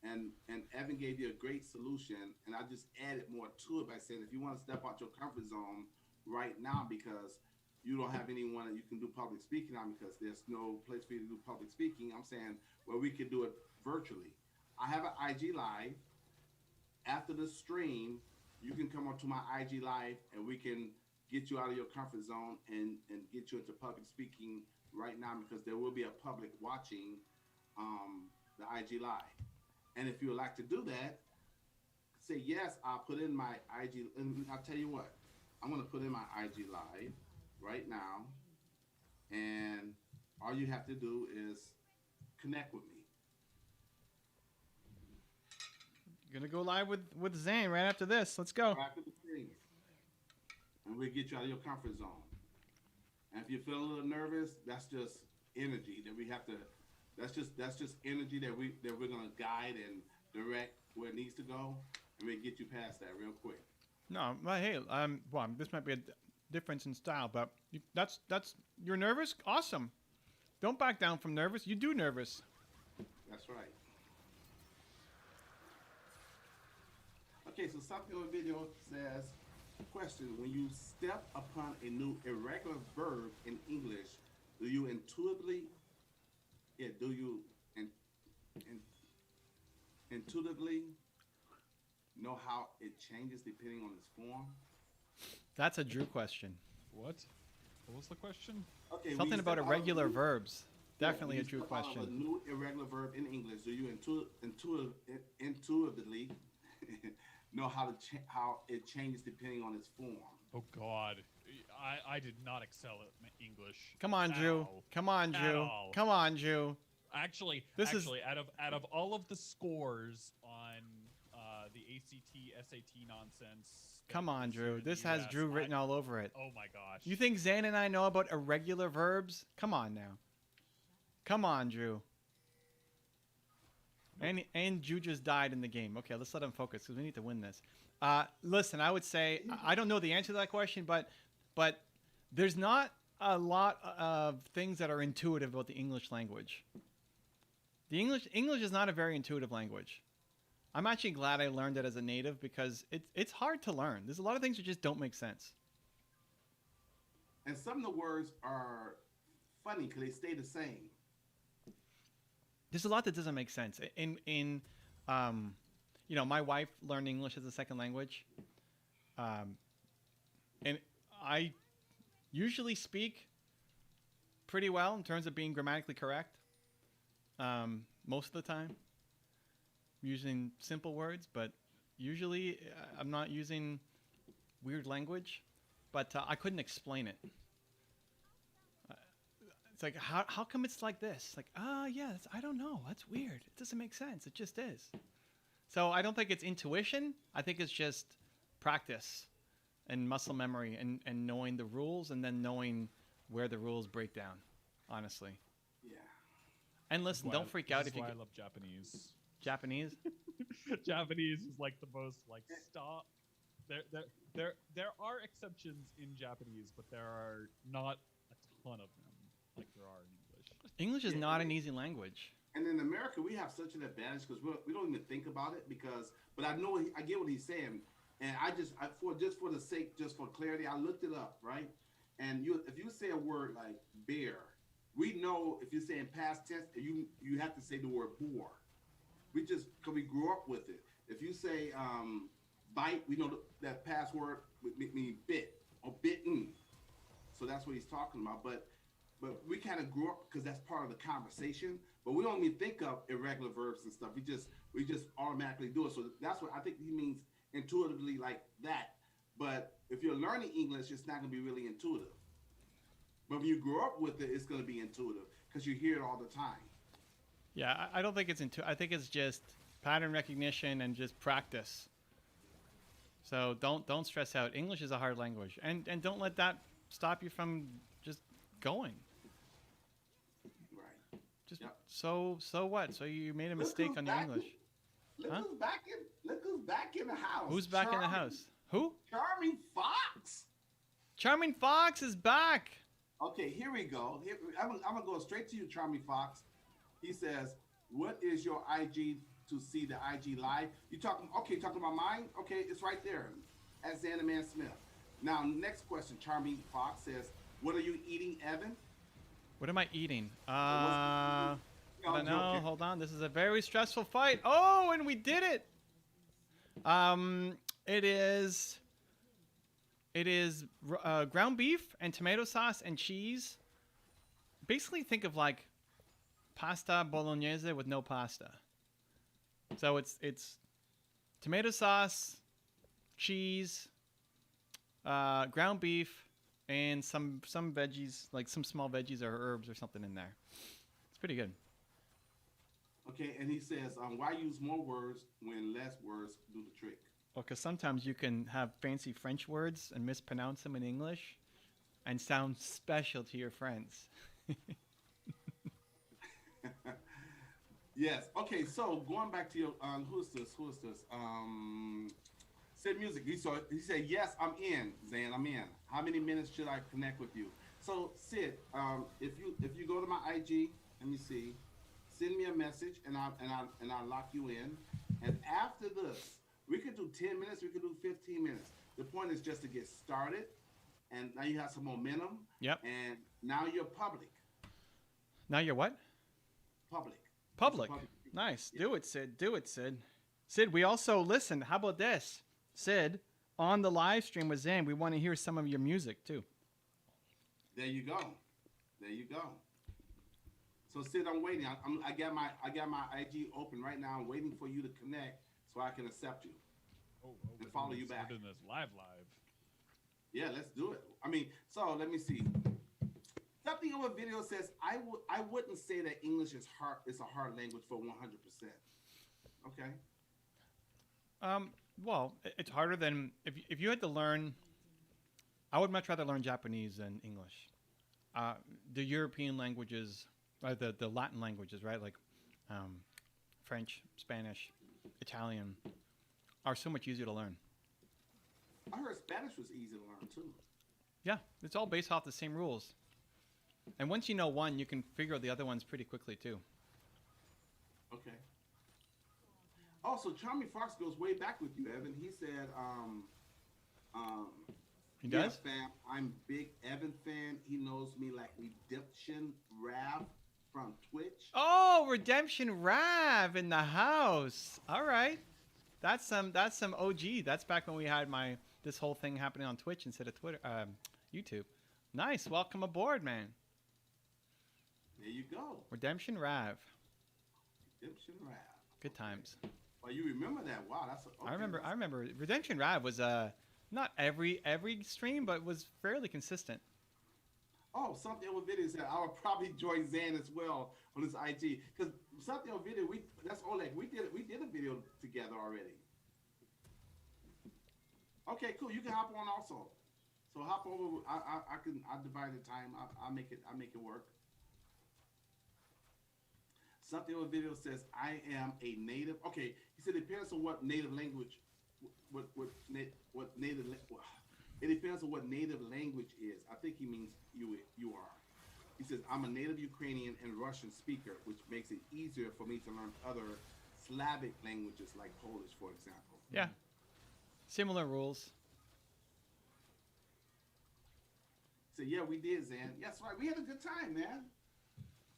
And Evan gave you a great solution. And I just added more to it by saying if you want to step out your comfort zone right now because you don't have anyone that you can do public speaking on because there's no place for you to do public speaking, I'm saying, well, we could do it virtually. I have an IG Live. After the stream, you can come onto my IG Live and we can get you out of your comfort zone and get you into public speaking right now because there will be a public watching the IG Live. And if you would like to do that, say yes, I'll put in my IG, and I'll tell you what, I'm going to put in my IG Live right now, and all you have to do is connect with me. You're going to go live with Zane right after this. Let's go. After the stream. And we'll get you out of your comfort zone. And if you feel a little nervous, that's just energy that we have to. That's just energy that we're gonna guide and direct where it needs to go, and we get you past that real quick. No, well, hey, well, this might be a difference in style, but that's you're nervous. Awesome. Don't back down from nervous. You do nervous. That's right. Okay, so something on the video says, question: when you step upon a new irregular verb in English, do you intuitively, do you intuitively know how it changes depending on its form? That's a Drew question. What? What was the question? Okay, when Something you about step out of irregular a new- verbs. yeah, Definitely when a you Drew step out of question. A new irregular verb in English, do you intuitively know how it changes depending on its form? Oh God, I did not excel at English. Come on, at Drew. all. Come on, At Drew. all. Come on, Drew. Actually, This is- out of all of the scores on the ACT SAT nonsense. that Come on, exists here Drew. in the This has US, Drew written all over it. Oh my gosh. You think Zane and I know about irregular verbs? Come on now. Come on, Drew. And Drew just died in the game. Okay, let's let him focus because we need to win this. Listen, I would say I don't know the answer to that question, but there's not a lot of things that are intuitive about the English language. The English is not a very intuitive language. I'm actually glad I learned it as a native because it's hard to learn. There's a lot of things that just don't make sense. And some of the words are funny because they stay the same. There's a lot that doesn't make sense. My wife learned English as a second language, and I usually speak pretty well in terms of being grammatically correct. Most of the time, using simple words, but usually I'm not using weird language. But I couldn't explain it. It's like, how come it's like this? Like, yeah, I don't know. That's weird. It doesn't make sense. It just is. So I don't think it's intuition. I think it's just practice and muscle memory and knowing the rules and then knowing where the rules break down, honestly. Yeah. And listen, don't freak out if you I get love Japanese. Japanese. Japanese is like the most like stop. There are exceptions in Japanese, but there are not a ton of them like there are in English. English is Yeah, not it an is. easy language. And in America, we have such an advantage because we don't even think about it but I know I get what he's saying, and for the sake, just for clarity, I looked it up, right? And if you say a word like bear, we know if you say in past tense, you have to say the word bore. Because we grew up with it. If you say bite, we know that past word mean bit or bitten. So that's what he's talking about. But we kind of grew up because that's part of the conversation. But we don't even think of irregular verbs and stuff. We just automatically do it. So that's what I think he means intuitively like that. But if you're learning English, it's not going to be really intuitive. But when you grow up with it, it's going to be intuitive because you hear it all the time. Yeah, I don't think it's I think it's just pattern recognition and just practice. So don't stress out. English is a hard language, and don't let that stop you from just going. Right. Just Yep. so what? So you made a mistake on your English. Look Huh? who's back in the house. Who's back in the Charming- house? Who? Charming Fox. Charming Fox is back. Okay, here we go. I'm gonna go straight to you, Charming Fox. He says, "What is your IG to see the IG live?" You talking about mine? Okay, it's right there. At Xanaman Smith. Now, next question. Charming Fox says, "What are you eating, Evan?" What am I eating? No, I I'm don't know. joking. Hold on. This is a very stressful fight. Oh, and we did it. It is ground beef and tomato sauce and cheese. Basically, think of like pasta bolognese with no pasta. So it's tomato sauce, cheese, ground beef, and some veggies, like some small veggies or herbs or something in there. It's pretty good. Okay, and he says, "Why use more words when less words do the trick?" Well, because sometimes you can have fancy French words and mispronounce them in English, and sound special to your friends. Yes. Okay. So going back to your who's this? Sid Music. He said yes, I'm in. Zan, I'm in. How many minutes should I connect with you? So Sid, if you go to my IG, let me see. Send me a message and I'll lock you in. And after this, we could do 10 minutes. We could do 15 minutes. The point is just to get started, and now you have some momentum. Yep. And now you're public. Now you're what? Public. Public. Public. Nice. Yeah. Do it, Sid. Do it, Sid. Sid, we also listen. How about this? Sid, on the live stream with Zan, we want to hear some of your music too. There you go. There you go. So Sid, I'm waiting. I got my IG open right now. I'm waiting for you to connect so I can accept you. And follow you back. We're doing this live. Yeah, let's do it. I mean, so let me see. Something over video says I wouldn't say that English is hard. It's a hard language for 100%. Okay. Well, it's harder than if you had to learn. I would much rather learn Japanese than English. The European languages, the Latin languages, right? Like French, Spanish, Italian, are so much easier to learn. I heard Spanish was easy to learn too. Yeah, it's all based off the same rules. And once you know one, you can figure out the other ones pretty quickly too. Okay. Also, Charmy Fox goes way back with you, Evan. He said, He does? Yeah, fam, I'm big Evan fan. He knows me like Redemption Rav from Twitch. Oh, Redemption Rav in the house. All right. That's some OG. That's back when we had this whole thing happening on Twitch instead of YouTube. Nice. Welcome aboard, man. There you go. Redemption Rav. Redemption Rav. Good times. Well, you remember that? Wow, that's. Okay, I remember. Redemption Rav was not every stream, but was fairly consistent. Oh, something on video said I would probably join Zan as well on his IG because something on video. That's Oleg. We did a video together already. Okay, cool. You can hop on also. So hop over. I'll divide the time. I'll make it work. Something on video says I am a native. Okay, he said it depends on what native language, what native. It depends on what native language is. I think he means you are. He says I'm a native Ukrainian and Russian speaker, which makes it easier for me to learn other Slavic languages like Polish, for example. Yeah. Similar rules. So yeah, we did, Zan. Yes, right. We had a good time, man.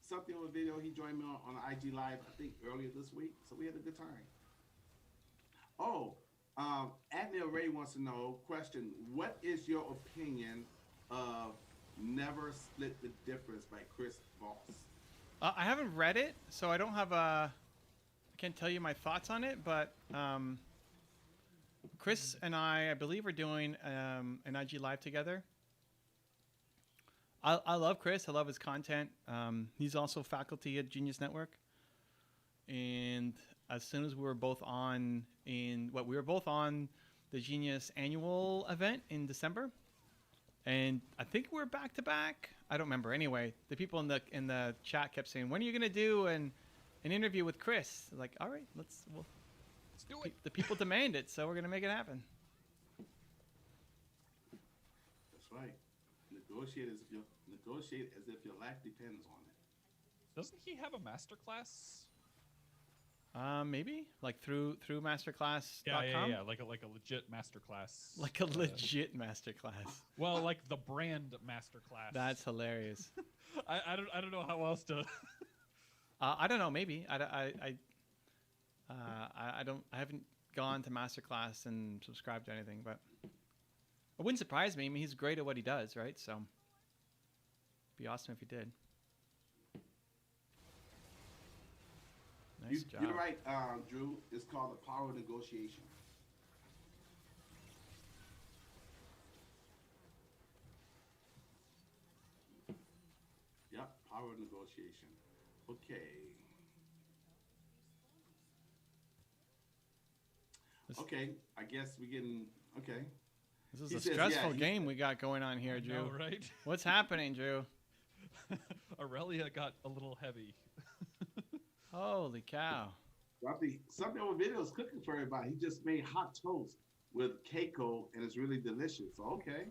Something on the video. He joined me on IG Live, I think, earlier this week. So we had a good time. Oh, Adnil Ray wants to know, question, what is your opinion of Never Split the Difference by Chris Voss? I haven't read it, so I don't have I can't tell you my thoughts on it, but Chris and I believe, are doing an IG Live together. I love Chris. I love his content. He's also faculty at Genius Network. And as soon as we were both on we were both on the Genius annual event in December. And I think we're back to back. I don't remember. Anyway, the people in the chat kept saying, "When are you going to do an interview with Chris?" Like, all right, let's do it. The people demand it, so we're going to make it happen. That's right. Negotiate as if your life depends on it. Doesn't he have a masterclass? Maybe like through masterclass.com. Yeah, like a legit masterclass. Like a legit masterclass. Well, like the brand masterclass. That's hilarious. I don't know how else to. I don't know. Maybe I haven't gone to masterclass and subscribed to anything, but it wouldn't surprise me. I mean, he's great at what he does, right? So it'd be awesome if he did. Nice job. You're right, Drew. It's called the power of negotiation. Yep, power of negotiation. Okay. Okay, I guess we getting okay. This is He a says, stressful yeah, game we got going on here, I Drew. know, right? What's happening, Drew? Aurelia got a little heavy. Holy cow. Something over video is cooking for everybody. He just made hot toast with Keiko, and it's really delicious. So, okay.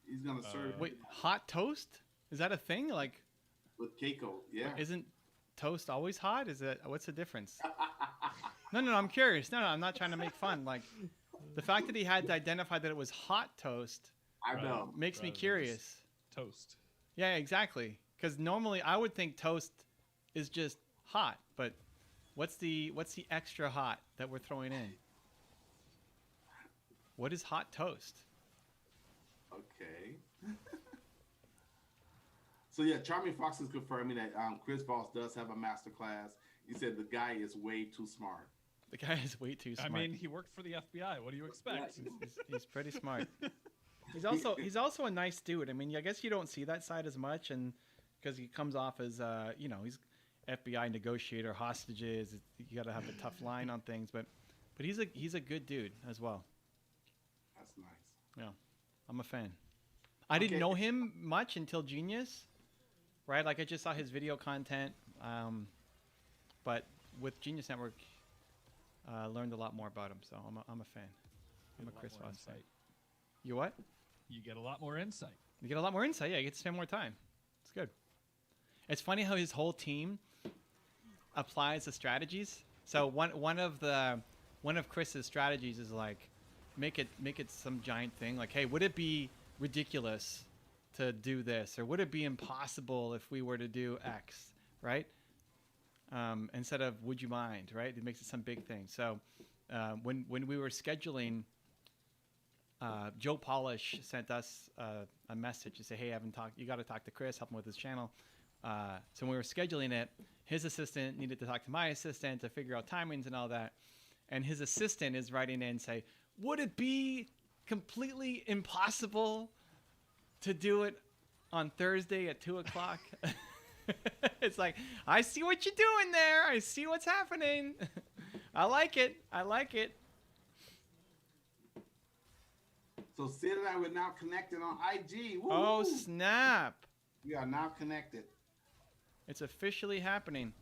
He's going to serve Wait, hot toast? Is that a thing? Like, with Keiko. Yeah. isn't toast always hot? Is it? What's the difference? No, I'm curious. No, I'm not trying to make fun. Like, the fact that he had to identify that it was hot toast I know. makes me Rather than curious. just Toast. Yeah, exactly. Because normally I would think toast is just hot, but what's the extra hot that we're throwing in? What is hot toast? Okay. So yeah, Charming Fox is confirming that Chris Voss does have a master class. He said the guy is way too smart. The guy is way too smart. I mean, he worked for the FBI. What do you expect? He's pretty smart. He's also a nice dude. I mean, I guess you don't see that side as much, and because he comes off as he's FBI negotiator, hostages. You got to have a tough line on things, but he's a good dude as well. That's nice. Yeah, I'm a fan. I didn't know him much until Genius, right? Like I just saw his video content, but with Genius Network, learned a lot more about him. So I'm a fan. I'm a Chris Voss fan. You what? You get a lot more insight. You get a lot more insight. Yeah, you get to spend more time. It's good. It's funny how his whole team applies the strategies. So one of Chris's strategies is like make it some giant thing. Like, hey, would it be ridiculous to do this, or would it be impossible if we were to do X, right? Instead of would you mind, right? It makes it some big thing. So when we were scheduling. Joe Polish sent us a message to say, hey, I haven't talked. You got to talk to Chris, help him with his channel. So when we were scheduling it, his assistant needed to talk to my assistant to figure out timings and all that. And his assistant is writing in and say, would it be completely impossible to do it on Thursday at 2 o'clock? It's like, I see what you're doing there. I see what's happening. I like it. So Sid and I were now connected on IG. Woo! Oh, snap. We are now connected. It's officially happening.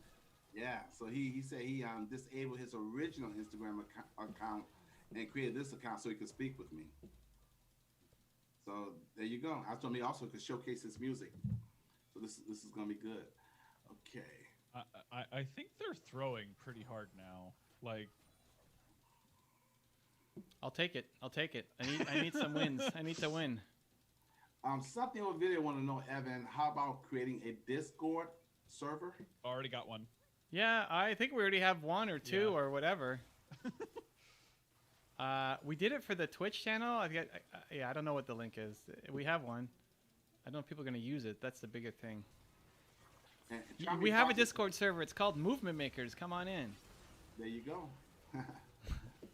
Yeah. So he said he disabled his original Instagram account and created this account so he could speak with me. So there you go. I told me also could showcase his music. So this is gonna be good. Okay. I think they're throwing pretty hard now. Like, I'll take it. I need some wins. I need to win. Something on video I want to know, Evan. How about creating a Discord server? already got one. Yeah, I think we already have one or two or whatever. We did it for the Twitch channel. I don't know what the link is. We have one. I don't know if people are going to use it. That's the bigger thing. And We have a Discord server. It's called Movement Makers. Come on in. There you go.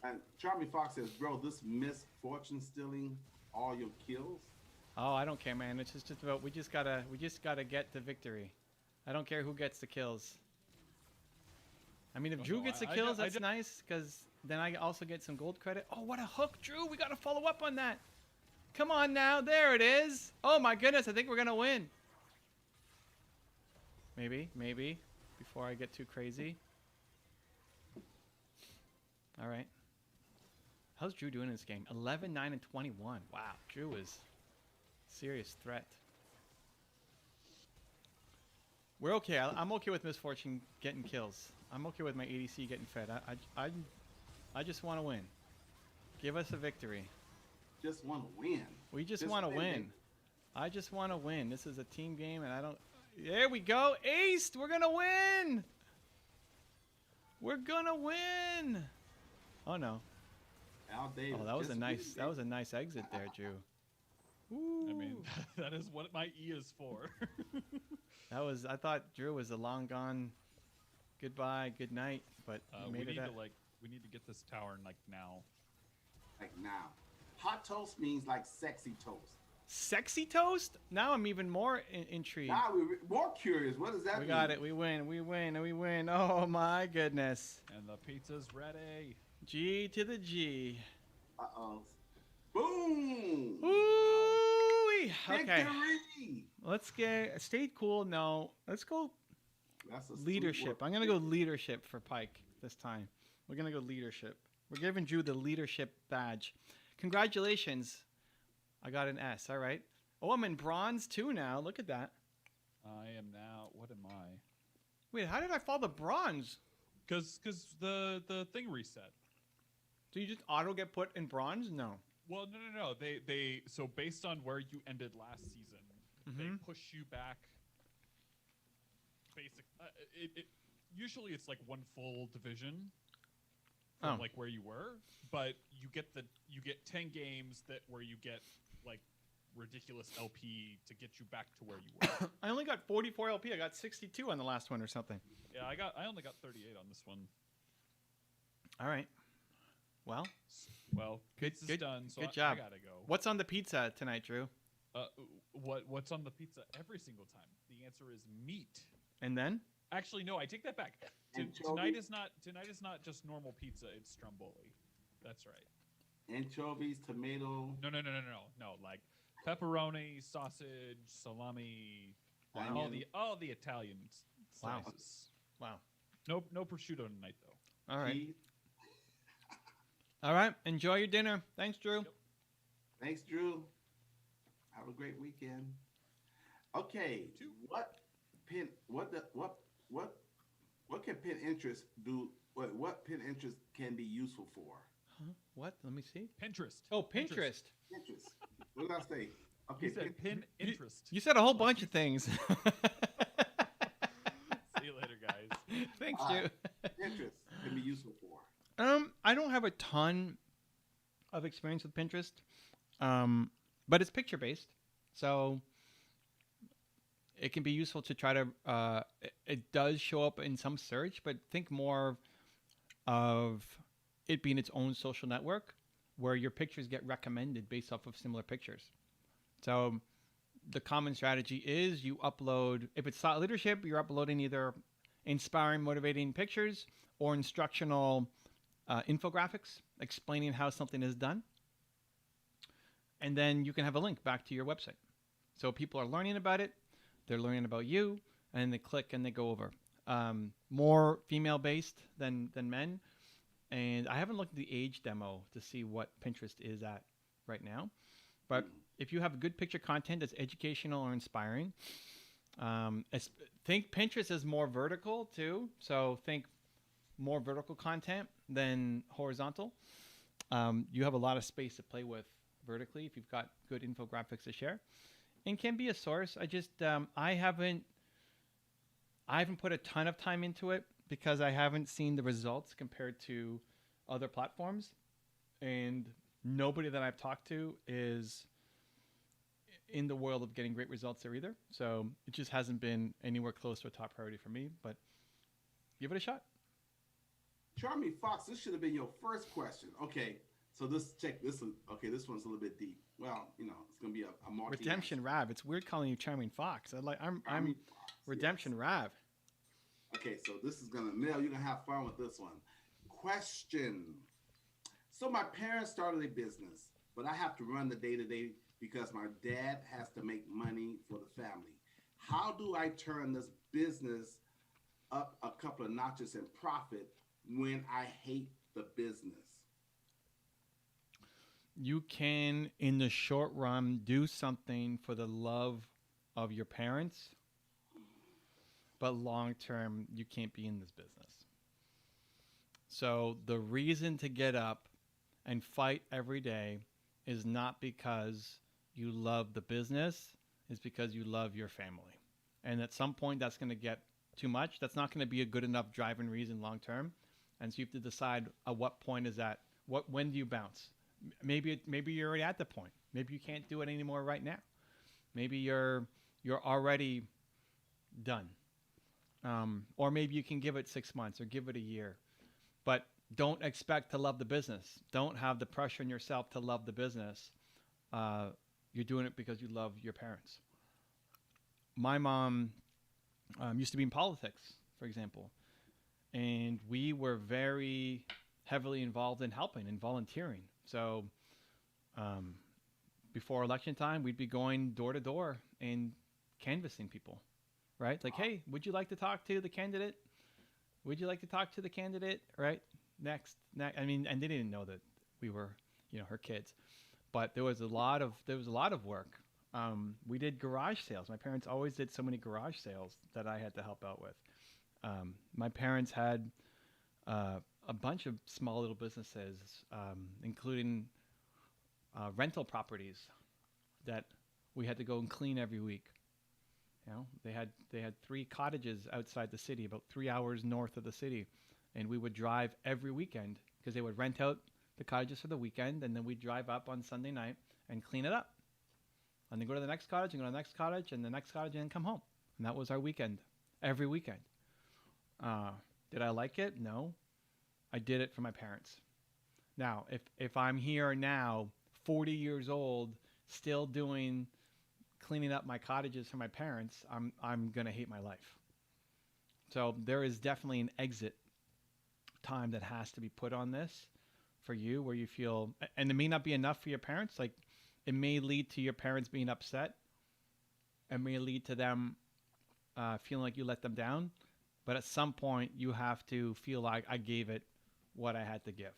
And Charming Fox says, bro, this misfortune stealing all your kills. Oh, I don't care, man. It's just about we just gotta get the victory. I don't care who gets the kills. I mean, if Drew gets the kills, that's nice, because then I also get some gold credit. Oh, what a hook, Drew! We gotta follow up on that. Come on now, there it is. Oh my goodness, I think we're gonna win. Maybe, before I get too crazy. All right. How's Drew doing in this game? 11, 9, and 21. Wow, Drew is serious threat. We're okay. I'm okay with Misfortune getting kills. I'm okay with my ADC getting fed. I just want to win. Give us a victory. Just want to win. We just want to win. I just want to win. This is a team game, and I don't... There we go. Aced! We're going to win! We're going to win! Oh, no. Al Davis. Oh, that was a nice exit there, Drew. Ooh. I mean, that is what my E is for. I thought Drew was a long gone goodbye, good night, but he made it. We need to get this tower now. Like now. Hot toast means like sexy toast. Sexy toast? Now I'm even more intrigued. Now we're more curious. What does that mean? We got it. We win. Oh my goodness. And the pizza's ready. G to the G. Uh-oh. Boom. Ooh, okay. Victory. Let's get stay cool. No, let's go That's a sweet leadership. word. I'm gonna go leadership for Pike this time. We're gonna go leadership. We're giving Drew the leadership badge. Congratulations. I got an S. All right. Oh, I'm in bronze too now. Look at that. I am now. What am I? Wait, how did I fall to bronze? Because the thing reset. Do you just auto get put in bronze? No. Well, no. They so based on where you ended last season, they push you back. Usually it's like one full division from like where you were, but you get 10 games where you get like ridiculous LP to get you back to where you were. I only got 44 LP. I got 62 on the last one or something. Yeah, I only got 38 on this one. All right. Well, Pizza's done, so good job. I gotta go. What's on the pizza tonight, Drew? What's on the pizza every single time? The answer is meat. And then? Actually, no, I take that back. Tonight is not just normal pizza. It's stromboli. That's right. Anchovies, tomato. No. Like pepperoni, sausage, salami, all the Italian slices. Wow. No prosciutto tonight though. All right. Cheese. All right. Enjoy your dinner. Thanks, Drew. Yep. Thanks, Drew. Have a great weekend. Okay. What can pin interest do? What pin interest can be useful for? Huh? What? Let me see. Pinterest. Oh, Pinterest. Interest. What did I say? Okay. You said pin interest. You said a whole bunch of things. See you later, guys. Thanks, Drew. Interest can be useful for. I don't have a ton of experience with Pinterest, but it's picture based, so it can be useful to try to. It does show up in some search, but think more of it being its own social network, where your pictures get recommended based off of similar pictures. So the common strategy is you upload. If it's thought leadership, you're uploading either inspiring, motivating pictures or instructional infographics explaining how something is done. And then you can have a link back to your website. So people are learning about it, they're learning about you, and they click and they go over. More female-based than men. And I haven't looked at the age demo to see what Pinterest is at right now. But if you have good picture content that's educational or inspiring, think Pinterest is more vertical too. So think more vertical content than horizontal. You have a lot of space to play with vertically if you've got good infographics to share, and can be a source. I haven't put a ton of time into it because I haven't seen the results compared to other platforms, and nobody that I've talked to is in the world of getting great results there either. So it just hasn't been anywhere close to a top priority for me, but give it a shot. Charming Fox, this should have been your first question. Okay, so this one's a little bit deep. Well, it's gonna be a multi. Redemption Rav. It's weird calling you Charming Fox. I'm Fox, Redemption yes. Rav. Okay, so this is Mel, you're gonna have fun with this one. Question. So my parents started a business, but I have to run the day-to-day because my dad has to make money for the family. How do I turn this business up a couple of notches in profit when I hate the business? You can, in the short run, do something for the love of your parents, but long term, you can't be in this business. So the reason to get up and fight every day is not because you love the business, it's because you love your family. And at some point, that's going to get too much. That's not going to be a good enough driving reason long term. And so you have to decide at what point is that. When do you bounce? Maybe you're already at the point. Maybe you can't do it anymore right now. Maybe you're already done. Or maybe you can give it 6 months or give it a year. But don't expect to love the business. Don't have the pressure on yourself to love the business. You're doing it because you love your parents. My mom used to be in politics, for example. And we were very heavily involved in helping and volunteering. So before election time, we'd be going door to door and canvassing people, right? Like, hey, would you like to talk to the candidate? Would you like to talk to the candidate? Right? Next. I mean, and they didn't know that we were, her kids, but there was a lot of work. We did garage sales. My parents always did so many garage sales that I had to help out with. My parents had a bunch of small little businesses, including rental properties that we had to go and clean every week. They had 3 cottages outside the city, about 3 hours north of the city, and we would drive every weekend because they would rent out the cottages for the weekend, and then we'd drive up on Sunday night and clean it up, and then go to the next cottage and go to the next cottage and the next cottage and come home. And that was our weekend, every weekend. Did I like it? No. I did it for my parents. Now, if I'm here now, 40 years old, still cleaning up my cottages for my parents, I'm going to hate my life. So there is definitely an exit time that has to be put on this for you, where you feel, and it may not be enough for your parents. Like, it may lead to your parents being upset. It may lead to them feeling like you let them down. But at some point, you have to feel like I gave it what I had to give.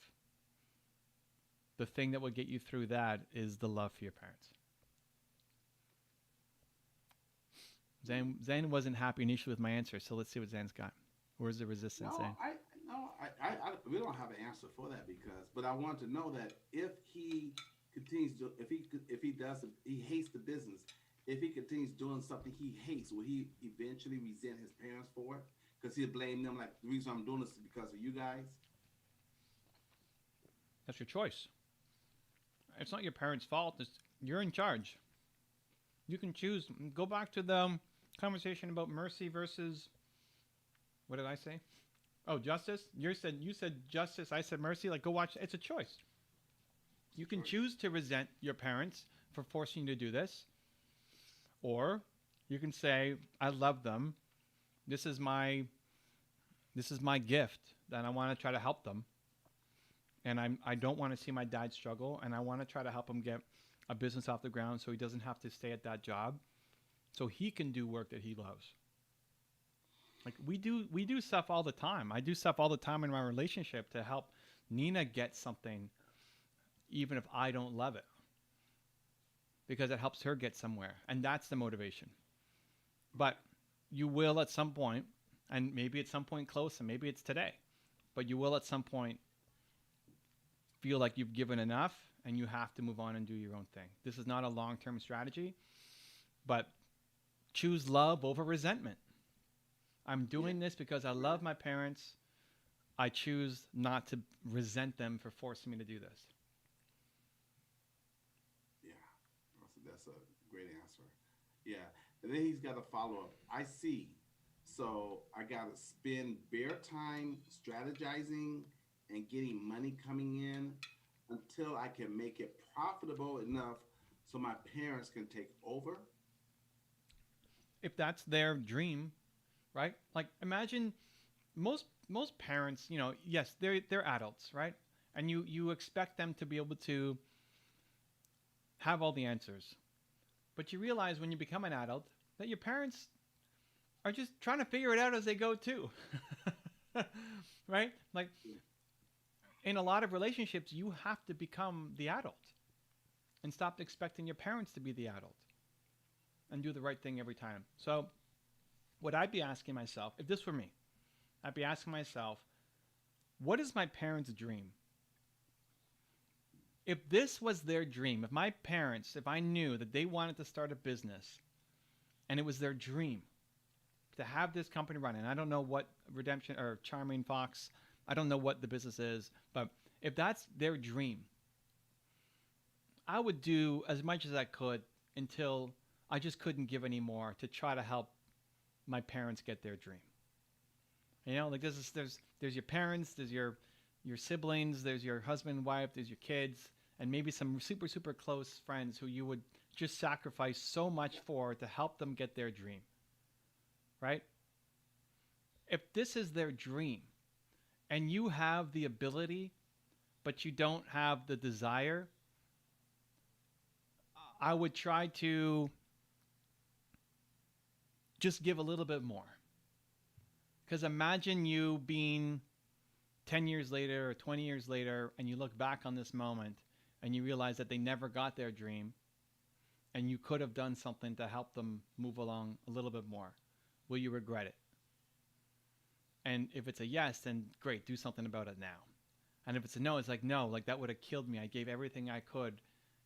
The thing that will get you through that is the love for your parents. Zane wasn't happy initially with my answer, so let's see what Zane's got. Where's the resistance, Zane? We don't have an answer for that but I want to know that if he continues to, if he hates the business, if he continues doing something he hates, will he eventually resent his parents for it? Because he'll blame them, like, the reason I'm doing this is because of you guys? That's your choice. It's not your parents' fault. You're in charge. You can choose. Go back to the conversation about mercy versus, what did I say? Oh, justice. You said justice. I said mercy. Like, go watch. It's a choice. You can choose to resent your parents for forcing you to do this, or you can say, I love them. This is my gift, and I want to try to help them. And I don't want to see my dad struggle, and I want to try to help him get a business off the ground so he doesn't have to stay at that job, so he can do work that he loves. Like, we do stuff all the time. I do stuff all the time in my relationship to help Nina get something, even if I don't love it, because it helps her get somewhere, and that's the motivation. But you will at some point, and maybe at some point close, and maybe it's today, but you will at some point feel like you've given enough and you have to move on and do your own thing. This is not a long-term strategy, but choose love over resentment. I'm doing this because I love my parents. I choose not to resent them for forcing me to do this. Yeah, that's a great answer. Yeah, and then he's got a follow-up. I see. So I got to spend bare time strategizing and getting money coming in until I can make it profitable enough so my parents can take over. If that's their dream, right? Like, imagine most parents, yes, they're adults, right? And you expect them to be able to have all the answers. But you realize when you become an adult that your parents are just trying to figure it out as they go too. Right? Like, in a lot of relationships, you have to become the adult and stop expecting your parents to be the adult and do the right thing every time. So what I'd be asking myself, if this were me, I'd be asking myself, what is my parents' dream? If this was their dream, if my parents, if I knew that they wanted to start a business and it was their dream to have this company running, I don't know what Redemption or Charming Fox, I don't know what the business is, but if that's their dream, I would do as much as I could until I just couldn't give any more to try to help my parents get their dream. Like, there's your parents, there's your siblings, there's your husband, wife, there's your kids, and maybe some super, super close friends who you would just sacrifice so much for to help them get their dream, right? If this is their dream and you have the ability, but you don't have the desire, I would try to just give a little bit more. Because imagine you being 10 years later or 20 years later, and you look back on this moment and you realize that they never got their dream, and you could have done something to help them move along a little bit more. Will you regret it? And if it's a yes, then great, do something about it now. And if it's a no, it's like, no, like that would have killed me. I gave everything I could,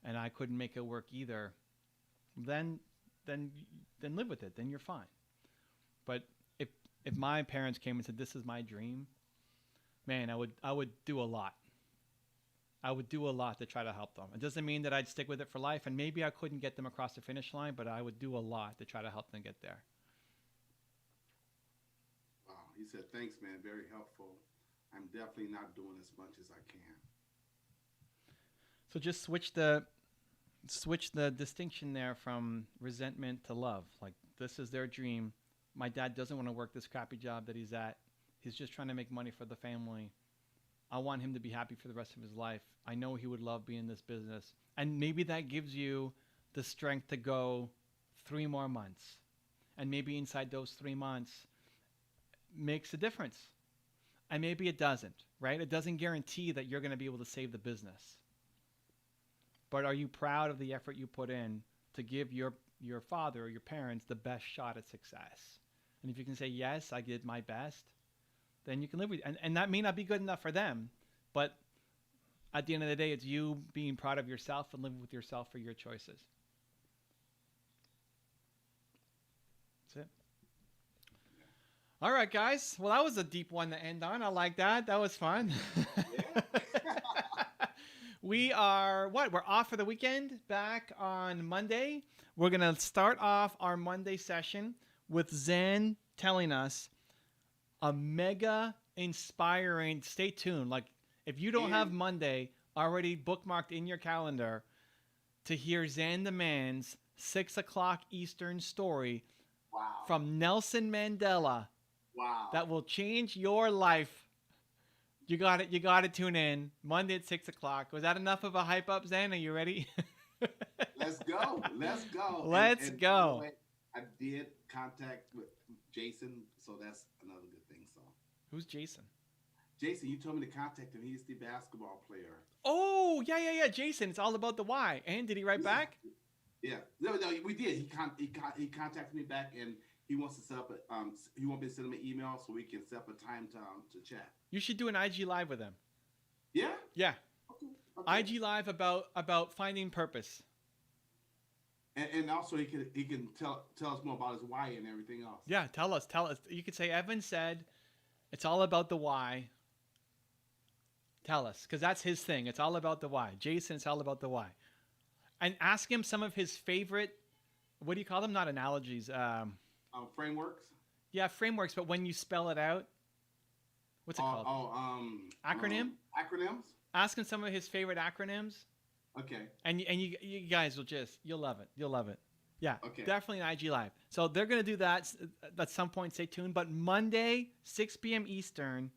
and I couldn't make it work either. Then live with it. Then you're fine. But if my parents came and said, this is my dream, man, I would do a lot. I would do a lot to try to help them. It doesn't mean that I'd stick with it for life, and maybe I couldn't get them across the finish line, but I would do a lot to try to help them get there. Wow, he said, thanks, man, very helpful. I'm definitely not doing as much as I can. So just switch the distinction there from resentment to love. Like, this is their dream. My dad doesn't want to work this crappy job that he's at. He's just trying to make money for the family. I want him to be happy for the rest of his life. I know he would love being in this business. And maybe that gives you the strength to go 3 more months. And maybe inside those 3 months makes a difference. And maybe it doesn't, right? It doesn't guarantee that you're going to be able to save the business. But are you proud of the effort you put in to give your father or your parents the best shot at success? And if you can say, yes, I did my best, then you can live with it. And that may not be good enough for them, but at the end of the day, it's you being proud of yourself and living with yourself for your choices. That's it. All right, guys. Well, that was a deep one to end on. I like that. That was fun. Yeah. We're off for the weekend, back on Monday. We're going to start off our Monday session with Zen telling us a mega inspiring, stay tuned. Like, if you don't have Monday already bookmarked in your calendar to hear Zen the Man's 6 o'clock Eastern story from Nelson Mandela. Wow. That will change your life. You got it. You got to tune in Monday at 6 o'clock. Was that enough of a hype up, Zen? Are you ready? Let's go. Let's go. Let's and go. By the way, I did contact with Jason, so that's another good thing. So, Who's Jason? Jason, you told me to contact him. He's the basketball player. Oh, yeah. Jason. It's all about the why. And did he write back? Yeah. No, we did. He contacted me back, and he wants to set up he wants me to send him an email so we can set up a time to chat. You should do an IG live with him. Yeah. Yeah. Okay. IG live about finding purpose. And also he can tell us more about his why and everything else. Yeah, tell us. You could say Evan said it's all about the why. Tell us, because that's his thing. It's all about the why. Jason, it's all about the why. And ask him some of his favorite, what do you call them? Not analogies. Frameworks. Yeah, frameworks. But when you spell it out, what's it called? Acronym. Acronyms. Ask him some of his favorite acronyms. Okay. And you guys you'll love it. You'll love it. Yeah. Okay. Definitely an IG live. So they're gonna do that at some point. Stay tuned. But Monday, 6 p.m. Eastern,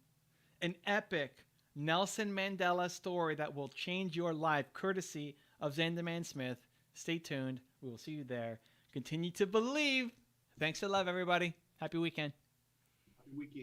an epic Nelson Mandela story that will change your life, courtesy of Zen the Man Smith. Stay tuned. We will see you there. Continue to believe. Thanks for love, everybody. Happy weekend. Happy weekend.